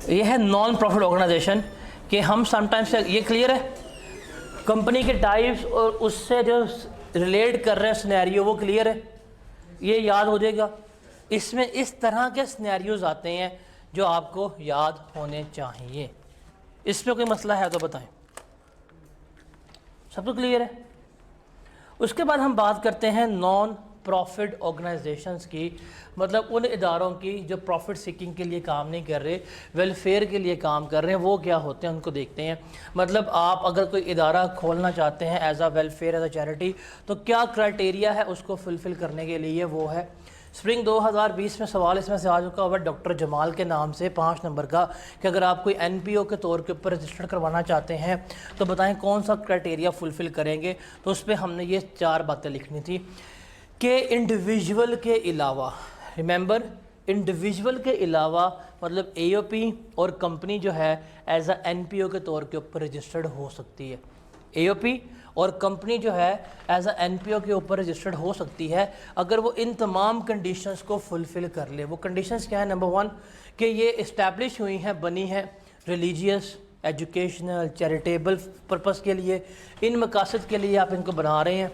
S1: ये है नॉन प्रॉफिट ऑर्गेनाइजेशन कि हम समटाइम्स, ये क्लियर है, कंपनी के टाइप्स और उससे जो रिलेट कर रहे हैं सिनेरियो वो क्लियर है, ये याद हो जाएगा। इसमें इस तरह के सिनेरियोज आते हैं जो आपको याद होने चाहिए। इसमें कोई मसला है तो बताएं, सब तो क्लियर है। उसके बाद हम बात करते हैं नॉन प्रॉफिट ऑर्गेनाइजेशंस की, मतलब उन इदारों की जो प्रॉफिट सीकिंग के लिए काम नहीं कर रहे, वेलफेयर के लिए काम कर रहे हैं। वो क्या होते हैं उनको देखते हैं। मतलब आप अगर कोई इदारा खोलना चाहते हैं as a welfare, as a charity, तो क्या क्राइटेरिया है उसको फुलफ़िल करने के लिए? वो है स्प्रिंग 2020 में सवाल इसमें से आ चुका हुआ डॉक्टर जमाल के नाम से 5 नंबर का, कि अगर आप कोई NPO के तौर के ऊपर रजिस्टर करवाना चाहते हैं तो बताएं कौन सा क्राइटेरिया फुलफ़िल करेंगे। तो उस पर हमने ये 4 बातें लिखनी थी कि इंडिविजुअल के अलावा, रिमेंबर इंडिविजुअल के अलावा, मतलब AOP और कंपनी जो है एज अ NPO के तौर के ऊपर रजिस्टर्ड हो सकती है। AOP और कंपनी जो है एज अ NPO के ऊपर रजिस्टर्ड हो सकती है अगर वो इन तमाम कंडीशंस को फुलफ़िल कर ले। वो कंडीशंस क्या है? नंबर 1 कि ये इस्टेब्लिश हुई हैं, बनी हैं रिलीजियस, एजुकेशनल, चैरिटेबल पर्पस के लिए, इन मकासद के लिए आप इनको बना रहे हैं,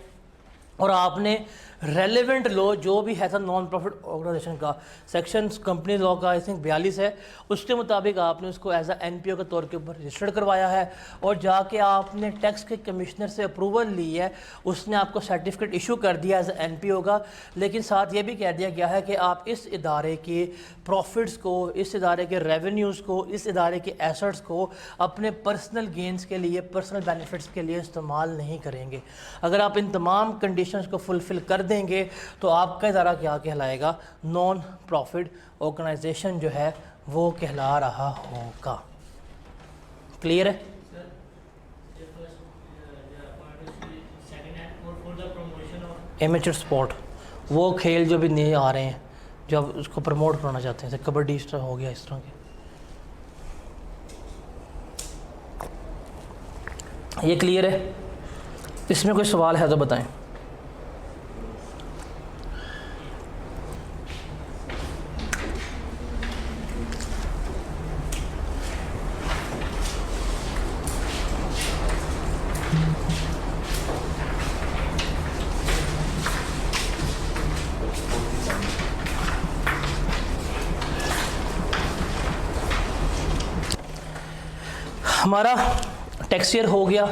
S1: और आपने रेलेवेंट लॉ जो भी है था नॉन प्रॉफिट ऑर्गेनाइजेशन का, सेक्शन कंपनी लॉ का आई थिंक 42 है, उसके मुताबिक आपने उसको एज अ NPO के तौर के ऊपर रजिस्टर्ड करवाया है, और जाके आपने टैक्स के कमिश्नर से अप्रूवल ली है, उसने आपको सर्टिफिकेट इशू कर दिया एज अ NPO का। लेकिन साथ ये भी कह दिया गया है कि आप इस इदारे के प्रॉफिट्स को, इस इदारे के रेवेन्यूज़ को, इस इदारे के एसेट्स को अपने पर्सनल गेंस के लिए, पर्सनल बेनिफिट्स के लिए इस्तेमाल नहीं करेंगे। अगर आप इन तमाम कंडीशंस को फुलफ़िल कर देंगे तो आपका इदारा क्या कहलाएगा? नॉन प्रॉफिट ऑर्गेनाइजेशन जो है वो कहला रहा होगा। क्लियर है? एमेचर स्पोर्ट, वो खेल जो भी नए आ रहे हैं जो आप उसको प्रमोट करना चाहते हैं, जैसे कबड्डी इस तरह हो गया, इस तरह के। ये क्लियर है? इसमें कोई सवाल है तो बताएं। हमारा टैक्स ईयर हो गया,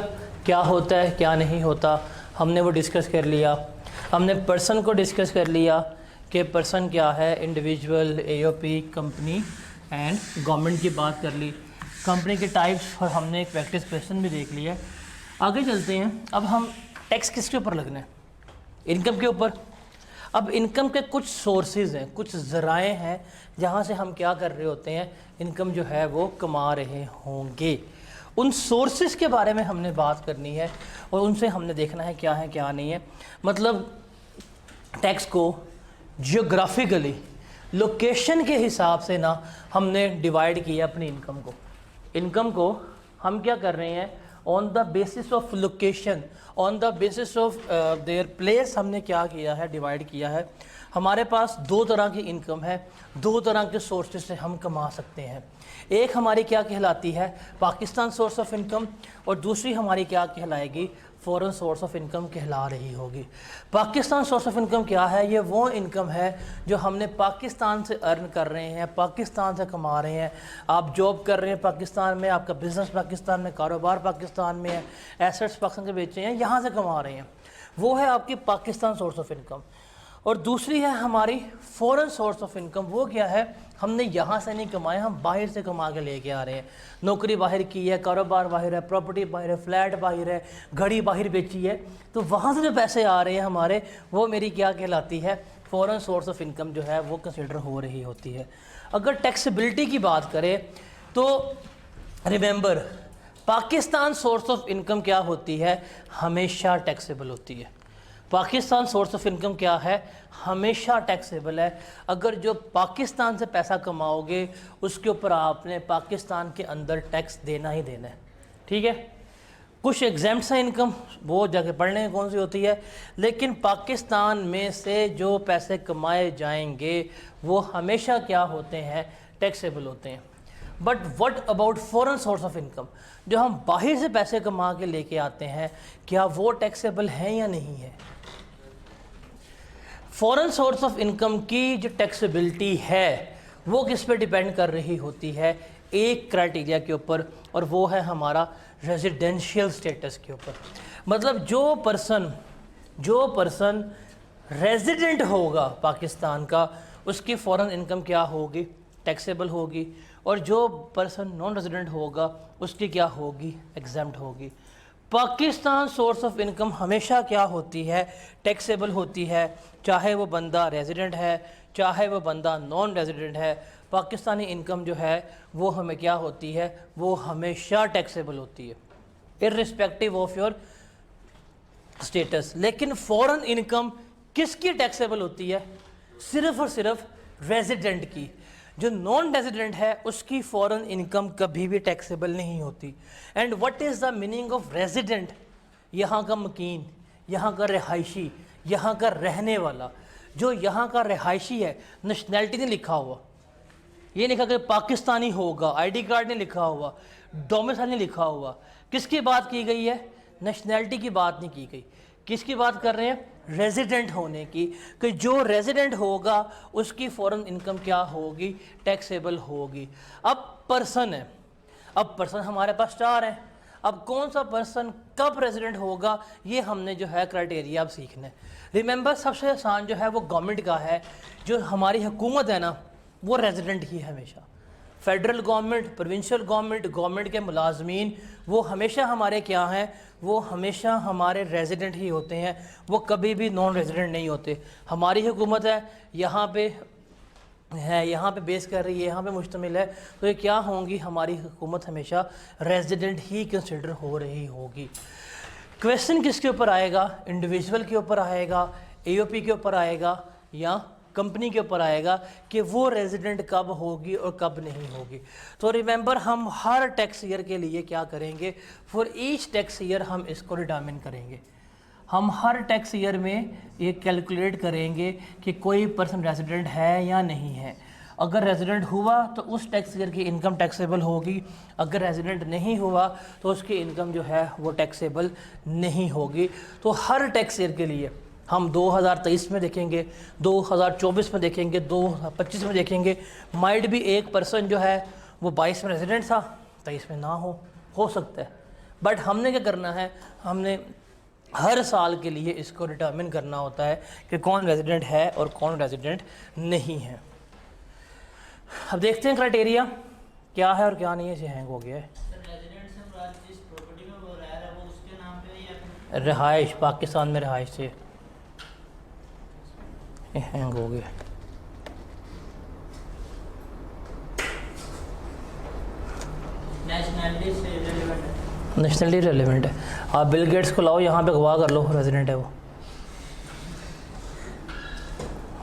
S1: क्या होता है क्या नहीं होता हमने वो डिस्कस कर लिया। हमने पर्सन को डिस्कस कर लिया कि पर्सन क्या है, individual, AOP, company and government की बात कर ली। कंपनी के टाइप्स और हमने एक प्रैक्टिस क्वेश्चन भी देख लिया। आगे चलते हैं। अब हम टैक्स किसके ऊपर लगना है? इनकम के ऊपर। अब इनकम के कुछ सोर्सेज हैं, कुछ ज़राए हैं जहाँ से हम क्या कर रहे होते हैं, इनकम जो है वो कमा रहे होंगे। उन सोर्सेज के बारे में हमने बात करनी है और उनसे हमने देखना है क्या नहीं है। मतलब टैक्स को जियोग्राफिकली, लोकेशन के हिसाब से ना हमने डिवाइड किया अपनी इनकम को। इनकम को हम क्या कर रहे हैं, on the basis of location, on the basis of their place हमने क्या किया है, डिवाइड किया है। हमारे पास 2 तरह की इनकम है, 2 तरह के सोर्सेज से हम कमा सकते हैं। एक हमारी क्या कहलाती है, पाकिस्तान सोर्स ऑफ इनकम, और दूसरी हमारी क्या कहलाएगी, फॉरेन सोर्स ऑफ इनकम कहला रही होगी। पाकिस्तान सोर्स ऑफ इनकम क्या है? ये वो इनकम है जो हमने पाकिस्तान से अर्न कर रहे हैं, पाकिस्तान से कमा रहे हैं। आप जॉब कर रहे हैं पाकिस्तान में, आपका बिज़नेस पाकिस्तान में, कारोबार पाकिस्तान में है, एसेट्स पाकिस्तान के बेचे हैं, यहाँ से कमा रहे हैं। वो है आपकी पाकिस्तान सोर्स ऑफ इनकम। और दूसरी है हमारी फॉरेन सोर्स ऑफ इनकम। वो क्या है, हमने यहाँ से नहीं कमाए, हम बाहर से कमा के लेके आ रहे हैं। नौकरी बाहर की है, कारोबार बाहर है, प्रॉपर्टी बाहर है, फ्लैट बाहर है, घड़ी बाहर बेची है, तो वहाँ से जो पैसे आ रहे हैं हमारे, वो मेरी क्या कहलाती है, फॉरेन सोर्स ऑफ इनकम जो है वो कंसिडर हो रही होती है। अगर टैक्सेबिलिटी की बात करें तो remember, Pakistan source of income क्या होती है, हमेशा टैक्सेबल होती है। पाकिस्तान सोर्स ऑफ इनकम क्या है, हमेशा टैक्सेबल है। अगर जो पाकिस्तान से पैसा कमाओगे उसके ऊपर आपने पाकिस्तान के अंदर टैक्स देना ही देना है, ठीक है। कुछ एग्जाम्प्ट्स हैं इनकम, वो जाके पढ़ने में कौन सी होती है, लेकिन पाकिस्तान में से जो पैसे कमाए जाएंगे वो हमेशा क्या होते हैं, टैक्सेबल होते हैं। But what about foreign source of income, जो हम बाहर से पैसे कमा के लेके आते हैं, क्या वो टैक्सेबल हैं या नहीं है। फॉरेन सोर्स ऑफ इनकम की जो टैक्सेबिलिटी है वो किस पे डिपेंड कर रही होती है, एक क्राइटेरिया के ऊपर, और वो है हमारा रेजिडेंशियल स्टेटस के ऊपर। मतलब जो पर्सन रेजिडेंट होगा पाकिस्तान का, उसकी फॉरेन इनकम क्या होगी, टैक्सेबल होगी, और जो पर्सन नॉन रेजिडेंट होगा उसकी क्या होगी, एग्जम्प्ट होगी। पाकिस्तान सोर्स ऑफ इनकम हमेशा क्या होती है, टैक्सेबल होती है, चाहे वो बंदा रेजिडेंट है चाहे वो बंदा नॉन रेजिडेंट है। पाकिस्तानी इनकम जो है वो हमें क्या होती है, वो हमेशा टैक्सेबल होती है इर्रिस्पेक्टिव ऑफ योर स्टेटस। लेकिन फॉरेन इनकम किसकी टैक्सेबल होती है, सिर्फ और सिर्फ रेजिडेंट की। जो नॉन रेजिडेंट है उसकी फॉरेन इनकम कभी भी टैक्सेबल नहीं होती। And what is the meaning of resident, यहाँ का मकीन, यहाँ का रिहायशी, यहाँ का रहने वाला। जो यहाँ का रिहायशी है, नेशनैलिटी नहीं लिखा हुआ, ये लिखा कि पाकिस्तानी होगा, आईडी कार्ड नहीं लिखा हुआ, डोमिसाइल नहीं लिखा हुआ। किसकी बात की गई है, नेशनैलिटी की बात नहीं की गई। किसकी बात कर रहे हैं, रेजिडेंट होने की, कि जो रेजिडेंट होगा उसकी फॉरेन इनकम क्या होगी, टैक्सेबल होगी। अब पर्सन है, अब पर्सन हमारे पास 4 है। अब कौन सा पर्सन कब रेजिडेंट होगा, ये हमने जो है क्राइटेरिया अब सीखना है। रिमेंबर, सबसे आसान जो है वो गवर्नमेंट का है। जो हमारी हुकूमत है ना, वो रेजिडेंट ही है हमेशा। Federal government, provincial government, government के मुलाजमीन, वो हमेशा हमारे क्या हैं, वो हमेशा हमारे रेजिडेंट ही होते हैं, वो कभी भी नॉन रेजिडेंट नहीं होते। हमारी हुकूमत है, यहाँ पे बेस कर रही है, यहाँ पे मुश्तमिल है, तो ये क्या होंगी, हमारी हुकूमत हमेशा रेजिडेंट ही कंसिडर हो रही होगी। क्वेश्चन किसके ऊपर आएगा, इंडिविजुअल के ऊपर आएगा, AOP के ऊपर आएगा, या कंपनी के ऊपर आएगा कि वो रेजिडेंट कब होगी और कब नहीं होगी। तो रिमेंबर, हम हर टैक्स ईयर के लिए क्या करेंगे, फॉर ईच टैक्स ईयर हम इसको डिटरमिन करेंगे। हम हर टैक्स ईयर में ये कैलकुलेट करेंगे कि कोई पर्सन रेजिडेंट है या नहीं है। अगर रेजिडेंट हुआ तो उस टैक्स ईयर की इनकम टैक्सेबल होगी, अगर रेजिडेंट नहीं हुआ तो उसकी इनकम जो है वो टैक्सेबल नहीं होगी। तो हर टैक्स ईयर के लिए हम 2023 में देखेंगे, 2024 में देखेंगे, 2025 में देखेंगे। माइट भी एक पर्सन जो है वो 22 में रेजिडेंट था, 23 में ना हो सकता है। बट हमने क्या करना है, हमने हर साल के लिए इसको डिटरमिन करना होता है कि कौन रेजिडेंट है और कौन रेजिडेंट नहीं है। अब देखते हैं क्राइटेरिया क्या है और क्या नहीं है। इसे हैंग हो गया है।
S2: रेजिडेंट से मुराद जिस प्रॉपर्टी में वो रह रहा है वो उसके नाम पे है या
S1: रिहाइश, पाकिस्तान में रिहाइश से हैंग हो गया।
S2: नेशनलिटी से रिलेवेंट है,
S1: नेशनलिटी रेलिवेंट है। आप बिल गेट्स को लाओ, यहाँ पे गवाह कर लो, रेजिडेंट है वो।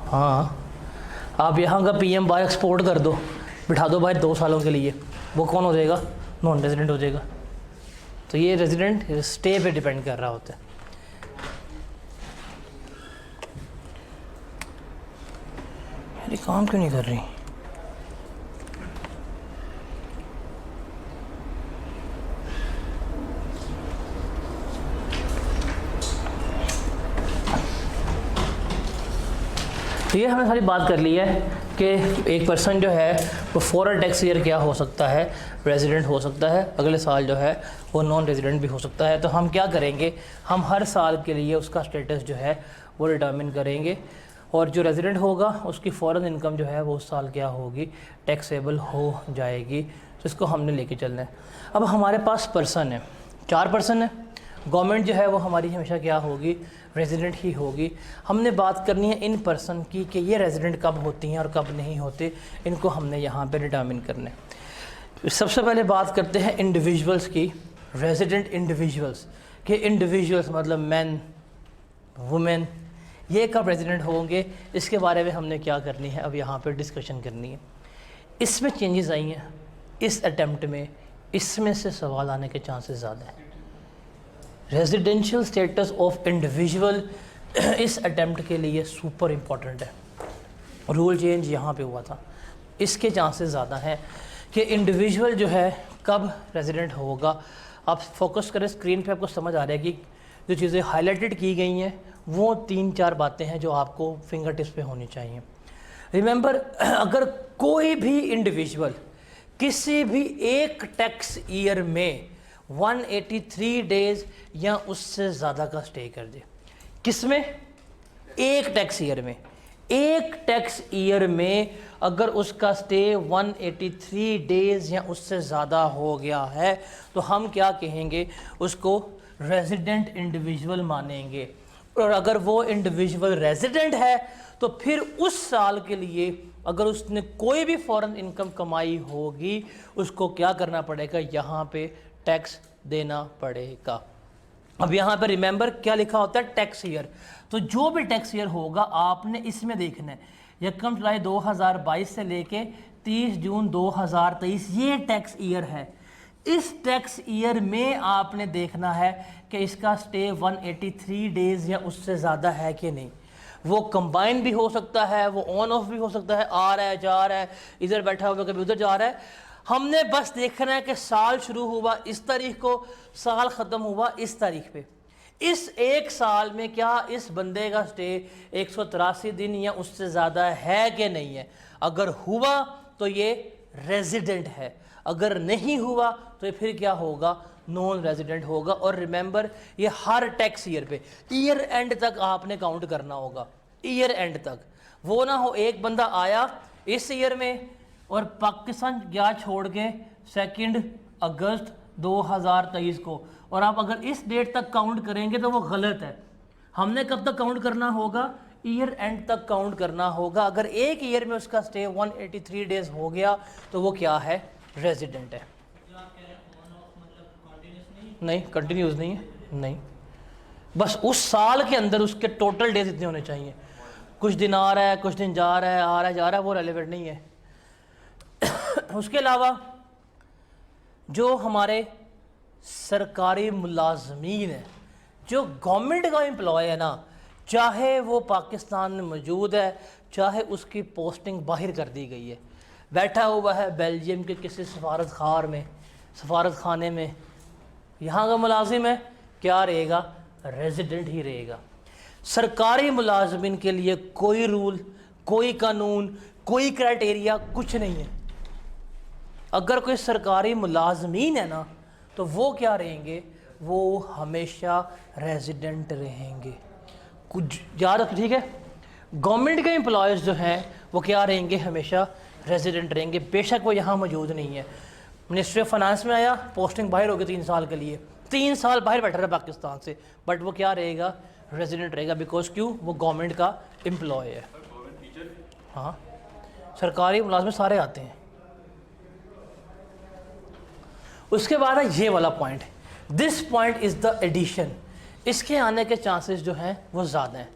S1: हाँ, आप यहाँ का PM बाहर एक्सपोर्ट कर दो, बिठा दो भाई 2 सालों के लिए, वो कौन हो जाएगा, नॉन रेजिडेंट हो जाएगा। तो ये रेजिडेंट स्टे पे डिपेंड कर रहा होता है। ये काम क्यों नहीं कर रही, तो ये हमने सारी बात कर ली है कि एक पर्सन जो है वो फॉरेन टैक्स ईयर क्या हो सकता है, रेजिडेंट हो सकता है, अगले साल जो है वो नॉन रेजिडेंट भी हो सकता है। तो हम क्या करेंगे, हम हर साल के लिए उसका स्टेटस जो है वो डिटर्मिन करेंगे, और जो रेजिडेंट होगा उसकी फॉरेन इनकम जो है वो उस साल क्या होगी, टैक्सेबल हो जाएगी। तो इसको हमने लेके चलना है। अब हमारे पास पर्सन है, 4 पर्सन है। गवर्नमेंट जो है वो हमारी हमेशा क्या होगी, रेजिडेंट ही होगी। हमने बात करनी है इन पर्सन की कि ये रेजिडेंट कब होती हैं और कब नहीं होते, इनको हमने यहाँ पे डिटर्मिन करना है। सबसे पहले बात करते हैं इंडिविजुअल्स की, रेजिडेंट इंडिविजुअल्स के। इंडिविजुअल्स मतलब मैन, वुमेन, ये कब रेजिडेंट होंगे, इसके बारे में हमने क्या करनी है, अब यहाँ पर डिस्कशन करनी है। इसमें चेंजेस आई हैं इस अटैम्प्ट में, इसमें से सवाल आने के चांसेस ज़्यादा हैं। रेजिडेंशियल स्टेटस ऑफ इंडिविजुअल इस अटैम्प्ट के लिए सुपर इम्पॉर्टेंट है। रूल चेंज यहाँ पे हुआ था, इसके चांसेस ज़्यादा हैं कि इंडिविजुअल जो है कब रेजिडेंट होगा। आप फोकस करें स्क्रीन पे, आपको समझ आ रहा है कि जो चीज़ें हाईलाइटेड की गई हैं वो 3-4 बातें हैं जो आपको फिंगर टिप्स पे होनी चाहिए। रिमेंबर, अगर कोई भी इंडिविजुअल किसी भी एक टैक्स ईयर में 183 डेज या उससे ज़्यादा का स्टे कर दे, किसमें, एक टैक्स ईयर में, एक टैक्स ईयर में अगर उसका स्टे 183 डेज या उससे ज़्यादा हो गया है तो हम क्या कहेंगे, उसको रेजिडेंट इंडिविजुअल मानेंगे। और अगर वो इंडिविजुअल रेजिडेंट है तो फिर उस साल के लिए अगर उसने कोई भी फॉरेन इनकम कमाई होगी उसको क्या करना पड़ेगा, यहाँ पे टैक्स देना पड़ेगा। अब यहाँ पे रिमेंबर क्या लिखा होता है, टैक्स ईयर। तो जो भी टैक्स ईयर होगा आपने इसमें देखना है, 1 जुलाई 2022 से लेके 30 जून 2023 ये टैक्स ईयर है। इस टैक्स ईयर में आपने देखना है कि इसका स्टे 183 डेज या उससे ज़्यादा है कि नहीं। वो कंबाइन भी हो सकता है, वो ऑन ऑफ भी हो सकता है, आ रहा है जा रहा है, इधर बैठा हुआ कभी उधर जा रहा है। हमने बस देखना है कि साल शुरू हुआ इस तारीख को, साल ख़त्म हुआ इस तारीख पे। इस एक साल में क्या इस बंदे का स्टे 183 दिन या उससे ज़्यादा है कि नहीं है। अगर हुआ तो ये रेजिडेंट है, अगर नहीं हुआ तो फिर क्या होगा, नॉन रेजिडेंट होगा। और रिमेंबर, ये हर टैक्स ईयर पे ईयर एंड तक आपने काउंट करना होगा, ईयर एंड तक। वो ना हो एक बंदा आया इस ईयर में और पाकिस्तान गया छोड़ के 2 अगस्त 2023 को, और आप अगर इस डेट तक काउंट करेंगे तो वो गलत है। हमने कब तक काउंट करना होगा, ईयर एंड तक काउंट करना होगा। अगर एक ईयर में उसका स्टे 183 डेज हो गया तो वो क्या है, रेजिडेंट है। नहीं, कंटिन्यूस नहीं है, नहीं, बस उस साल के अंदर उसके टोटल डेज इतने होने चाहिए। कुछ दिन आ रहा है, कुछ दिन जा रहा है, आ रहा है जा रहा है, वो रेलेवेंट नहीं है। उसके अलावा जो हमारे सरकारी मुलाजमीन है, जो गवर्नमेंट का एम्प्लॉय है ना, चाहे वो पाकिस्तान में मौजूद है, चाहे उसकी पोस्टिंग बाहर कर दी गई है, बैठा हुआ है बेल्जियम के किसी सफारत खाने में, यहाँ का मुलाजिम है, क्या रहेगा, रेजिडेंट ही रहेगा। सरकारी मुलाजमीन के लिए कोई रूल, कोई कानून, कोई क्राइटेरिया कुछ नहीं है। अगर कोई सरकारी मुलाजमीन है ना तो वो क्या रहेंगे, वो हमेशा रेजिडेंट रहेंगे। कुछ याद रख, ठीक है। गवर्नमेंट के एम्प्लॉयज़ जो हैं वो क्या रहेंगे, हमेशा रेजिडेंट रहेंगे, बेशक वो यहाँ मौजूद नहीं है। मिनिस्ट्री ऑफ फाइनेंस में आया, पोस्टिंग बाहर हो गई 3 साल के लिए, 3 साल बाहर बैठा रहा पाकिस्तान से, बट वो क्या रहेगा, रेजिडेंट रहेगा। बिकॉज क्यों, वो गवर्नमेंट का एम्प्लॉय है। हाँ, सरकारी मुलाजमे सारे आते हैं। उसके बाद है ये वाला point, this point is the addition. इसके आने के चांसेस जो हैं वो ज़्यादा हैं।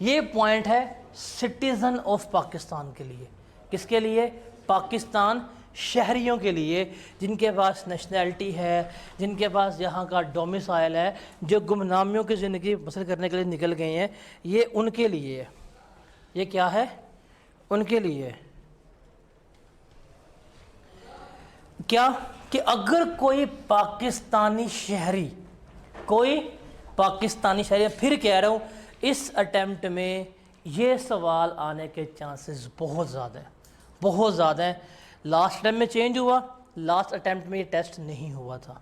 S1: ये पॉइंट है सिटीज़न ऑफ पाकिस्तान के लिए। किसके लिए, पाकिस्तान शहरियों के लिए, जिनके पास नेशनैलिटी है, जिनके पास यहाँ का डोमिसाइल है, जो गुमनामियों की ज़िंदगी बसर करने के लिए निकल गए हैं, ये उनके लिए है। ये क्या है, उनके लिए है। क्या कि अगर कोई पाकिस्तानी शहरी, फिर कह रहा हूँ, इस अटेम्प्ट में ये सवाल आने के चांसेस बहुत ज़्यादा है। बहुत ज़्यादा हैं। लास्ट अटैम्प्ट में चेंज हुआ, लास्ट अटैम्प्ट में ये टेस्ट नहीं हुआ था।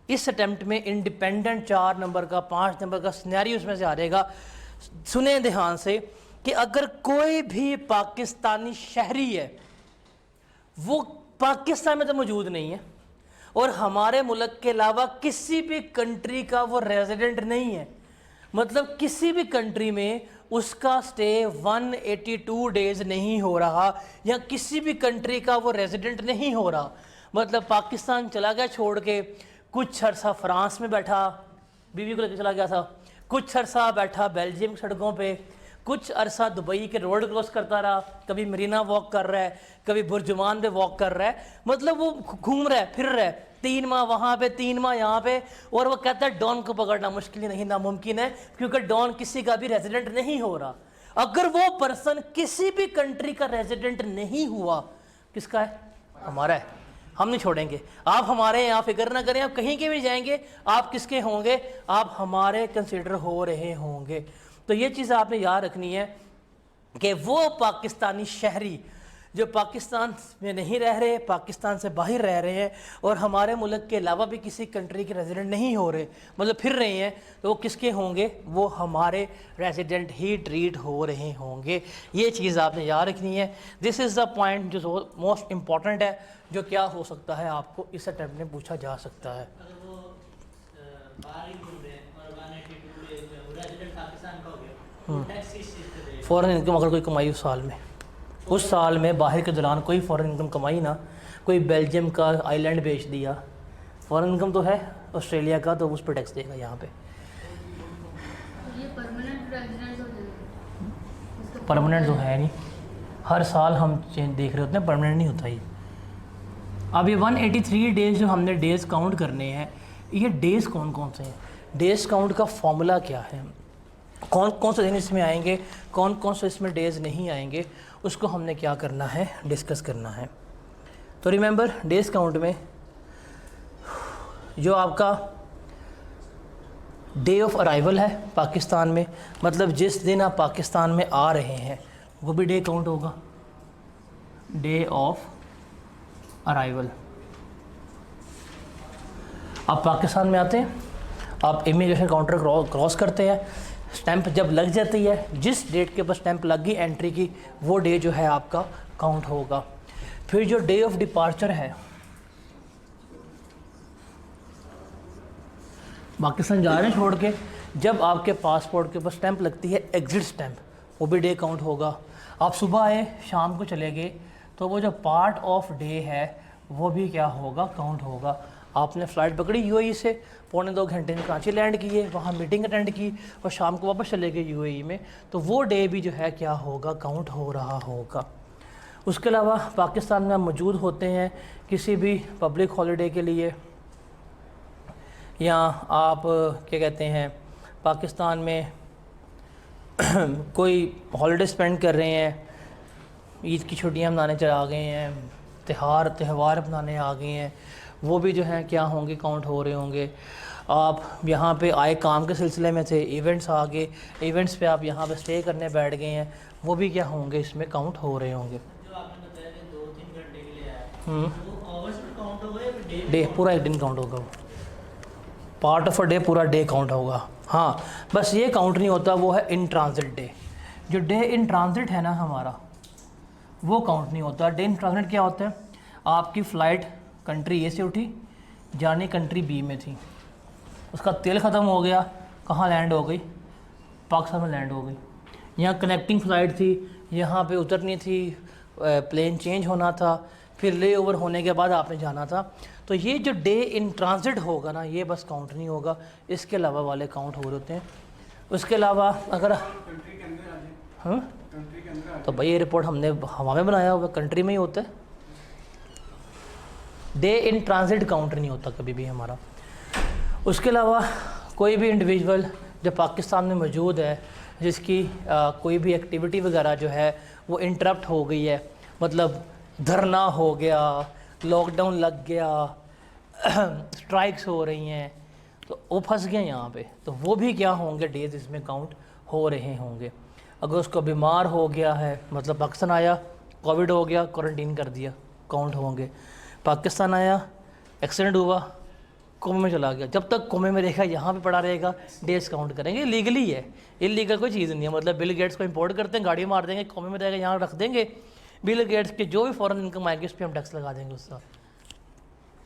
S1: इस अटैम्प्ट में इंडिपेंडेंट 4 नंबर का 5 नंबर का सिनेरियो उसमें से आ रहेगा। सुने ध्यान से कि अगर कोई भी पाकिस्तानी शहरी है वो पाकिस्तान में तो मौजूद नहीं है और हमारे मुल्क के अलावा किसी भी कंट्री का वो रेजिडेंट नहीं है, मतलब किसी भी कंट्री में उसका स्टे 182 डेज नहीं हो रहा या किसी भी कंट्री का वो रेजिडेंट नहीं हो रहा, मतलब पाकिस्तान चला गया छोड़ के, कुछ अरसा फ्रांस में बैठा, बीवी को लेकर चला गया था, कुछ अरसा बैठा बेल्जियम की सड़कों पे, कुछ अरसा दुबई के रोड क्रॉस करता रहा, कभी मरीना वॉक कर रहा है, कभी बुर्जुमान पे वॉक कर रहा है, मतलब वो घूम रहा है फिर रहा है, 3 माह वहाँ पे 3 माह यहाँ पे, और वो कहता है डॉन को पकड़ना मुश्किल ही नहीं नामुमकिन है क्योंकि डॉन किसी का भी रेजिडेंट नहीं हो रहा। अगर वो पर्सन किसी भी कंट्री का रेजिडेंट नहीं हुआ, किसका है? हमारा है, हम नहीं छोड़ेंगे। आप हमारे यहाँ फिक्र ना करें, आप कहीं के भी जाएंगे आप किसके होंगे? आप हमारे कंसिडर हो रहे होंगे। तो ये चीज़ आपने याद रखनी है कि वो पाकिस्तानी शहरी जो पाकिस्तान में नहीं रह रहे, पाकिस्तान से बाहर रह रहे हैं और हमारे मुल्क के अलावा भी किसी कंट्री के रेजिडेंट नहीं हो रहे, मतलब फिर रहे हैं, तो वो किसके होंगे? वो हमारे रेजिडेंट ही ट्रीट हो रहे होंगे। ये चीज़ आपने याद रखनी है। दिस इज़ द पॉइंट जो मोस्ट इम्पॉर्टेंट है, जो क्या हो सकता है आपको इस अटेम्प्ट में पूछा जा सकता है।
S2: अगर वो बाहर ही घूम रहे हैं और 182 डेज में वो रेजिडेंट पाकिस्तान का हो गया, वो टैक्स किस चीज़ पे देगा?
S1: फ़ॉरेन इनकम अगर कोई कमाई उस साल में बाहर के दौरान कोई फ़ॉरेन इनकम कमाई ना, कोई बेल्जियम का आइलैंड बेच दिया, फ़ॉरेन इनकम तो है ऑस्ट्रेलिया का, तो उस पर टैक्स देगा यहाँ पे।
S4: ये परमानेंट रेजिडेंस हो जाएगा?
S1: परमानेंट तो है नहीं, हर साल हम चेंज देख रहे होते हैं, परमानेंट नहीं होता ये। अब ये 183 डेज़ जो हमने डेज़ काउंट करने हैं, ये डेज़ कौन कौन से हैं? डेज़ काउंट का फॉर्मूला क्या है, कौन कौन से दिन इसमें आएंगे, कौन कौन से इसमें डेज़ नहीं आएंगे, उसको हमने क्या करना है, डिस्कस करना है। तो रिमेंबर, डेज़ काउंट में जो आपका डे ऑफ अराइवल है पाकिस्तान में, मतलब जिस दिन आप पाकिस्तान में आ रहे हैं वो भी डे काउंट होगा, डे ऑफ अराइवल। आप पाकिस्तान में आते हैं, आप इमिग्रेशन काउंटर क्रॉस करते हैं, स्टैंप जब लग जाती है, जिस डेट के ऊपर स्टैंप लग गई एंट्री की, वो डे जो है आपका काउंट होगा। फिर जो डे ऑफ डिपार्चर है, पाकिस्तान जा रहे हैं छोड़ के, जब आपके पासपोर्ट के ऊपर स्टैंप लगती है एग्जिट स्टैंप, वो भी डे काउंट होगा। आप सुबह आए शाम को चले गए, तो वो जो पार्ट ऑफ डे है वो भी क्या होगा, काउंट होगा। आपने फ़्लाइट पकड़ी यूएई से, 1.25 घंटे में कराची लैंड किए, वहाँ मीटिंग अटेंड की और शाम को वापस चले गए यूएई में, तो वो डे भी जो है क्या होगा, काउंट हो रहा होगा। उसके अलावा पाकिस्तान में आप मौजूद होते हैं किसी भी पब्लिक हॉलीडे के लिए, या आप क्या कहते हैं पाकिस्तान में कोई हॉलीडे स्पेंड कर रहे हैं, ईद की छुट्टियां मनाने चले आ गए हैं, त्यौहार मनाने आ गए हैं, वो भी जो है क्या होंगे, काउंट हो रहे होंगे। आप यहाँ पे आए काम के सिलसिले में थे, इवेंट्स आ गए, इवेंट्स पे आप यहाँ पे स्टे करने बैठ गए हैं, वो भी क्या होंगे, इसमें काउंट हो रहे होंगे।
S2: जो आपने बताया कि 2-3 घंटे के लिए आया, वो आवर्स में काउंट होगा या फिर
S1: डे पूरा एक दिन काउंट होगा, पार्ट ऑफ अ डे पूरा डे काउंट होगा। हाँ, बस ये काउंट नहीं होता, वो है इन ट्रांजिट डे। जो डे इन ट्रांजिट है ना हमारा, वो काउंट नहीं होता। डे इन ट्रांजिट क्या होता है, आपकी फ़्लाइट कंट्री ए से उठी, जाने कंट्री बी में थी, उसका तेल ख़त्म हो गया, कहाँ लैंड हो गई, पाकिस्तान में लैंड हो गई। यहाँ कनेक्टिंग फ़्लाइट थी, यहाँ पे उतरनी थी, प्लेन चेंज होना था, फिर ले ओवर होने के बाद आपने जाना था। तो ये जो डे इन ट्रांजिट होगा ना, ये बस काउंट नहीं होगा, इसके अलावा वाले काउंट हो रहे होते हैं। उसके अलावा अगर
S3: कंट्री के अंदर आ जाए,
S1: हाँ,
S3: कंट्री के अंदर आ
S1: तो भाई ये रिपोर्ट हमने हवा में बनाया हुआ, कंट्री में ही होता है। डे इन ट्रांजिट काउंट नहीं होता कभी भी हमारा। उसके अलावा कोई भी इंडिविजुअल जो पाकिस्तान में मौजूद है, जिसकी कोई भी एक्टिविटी वगैरह जो है वो इंटरप्ट हो गई है, मतलब धरना हो गया, लॉकडाउन लग गया, स्ट्राइक्स हो रही हैं, तो वो फंस गए यहाँ पे, तो वो भी क्या होंगे, डेज इसमें काउंट हो रहे होंगे। अगर उसको बीमार हो गया है, मतलब पाकिस्तान आया, कोविड हो गया, क्वारंटीन कर दिया, काउंट होंगे। पाकिस्तान आया, एक्सीडेंट हुआ, कोमे में चला गया, जब तक कोमे में रहेगा यहाँ पे पड़ा रहेगा, डेज काउंट करेंगे। लीगली है, इलीगल कोई चीज़ नहीं है। मतलब बिल गेट्स को इंपोर्ट करते हैं, गाड़ी मार देंगे, कोमे में रहेगा, यहाँ रख देंगे। बिल गेट्स के जो भी फॉरेन इनकम आएगी उस पर हम टैक्स लगा देंगे उसका।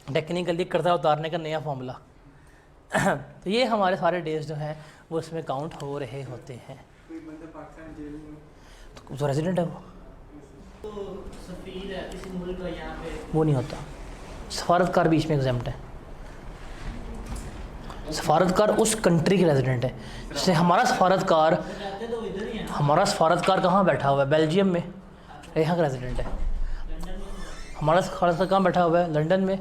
S1: टेक्निकली कर्जा उतारने का नया फॉर्मूला। तो ये हमारे सारे डेज जो हैं वो इसमें काउंट हो रहे होते हैं।
S3: कोई बंदा पाकिस्तान जेल में
S1: तो रेजिडेंट है वो,
S2: तो सफीर है किसी मुल्क का यहाँ पे,
S1: वो नहीं होता। सफारतकार बीच में एग्जाम्प्ट है। सफारतकार उस कंट्री के रेजिडेंट है। जैसे हमारा सफारतकार,
S2: रहते तो इधर ही है ना,
S1: हमारा सफारतकार कहाँ बैठा हुआ है? बेल्जियम में, यहाँ का रेजिडेंट है।
S2: लंदन में।
S1: हमारा सफारतकार कहाँ बैठा हुआ है? लंदन में।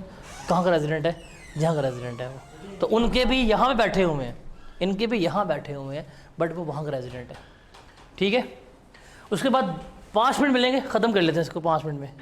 S1: कहाँ का रेजिडेंट है? यहाँ का रेजिडेंट है वो। तो उनके भी यहाँ पे बैठे हुए हैं, इनके भी यहाँ बैठे हुए हैं, बट वो वहाँ का रेजिडेंट है। ठीक है, उसके बाद 5 मिनट मिलेंगे, ख़त्म कर लेते हैं इसको 5 मिनट में।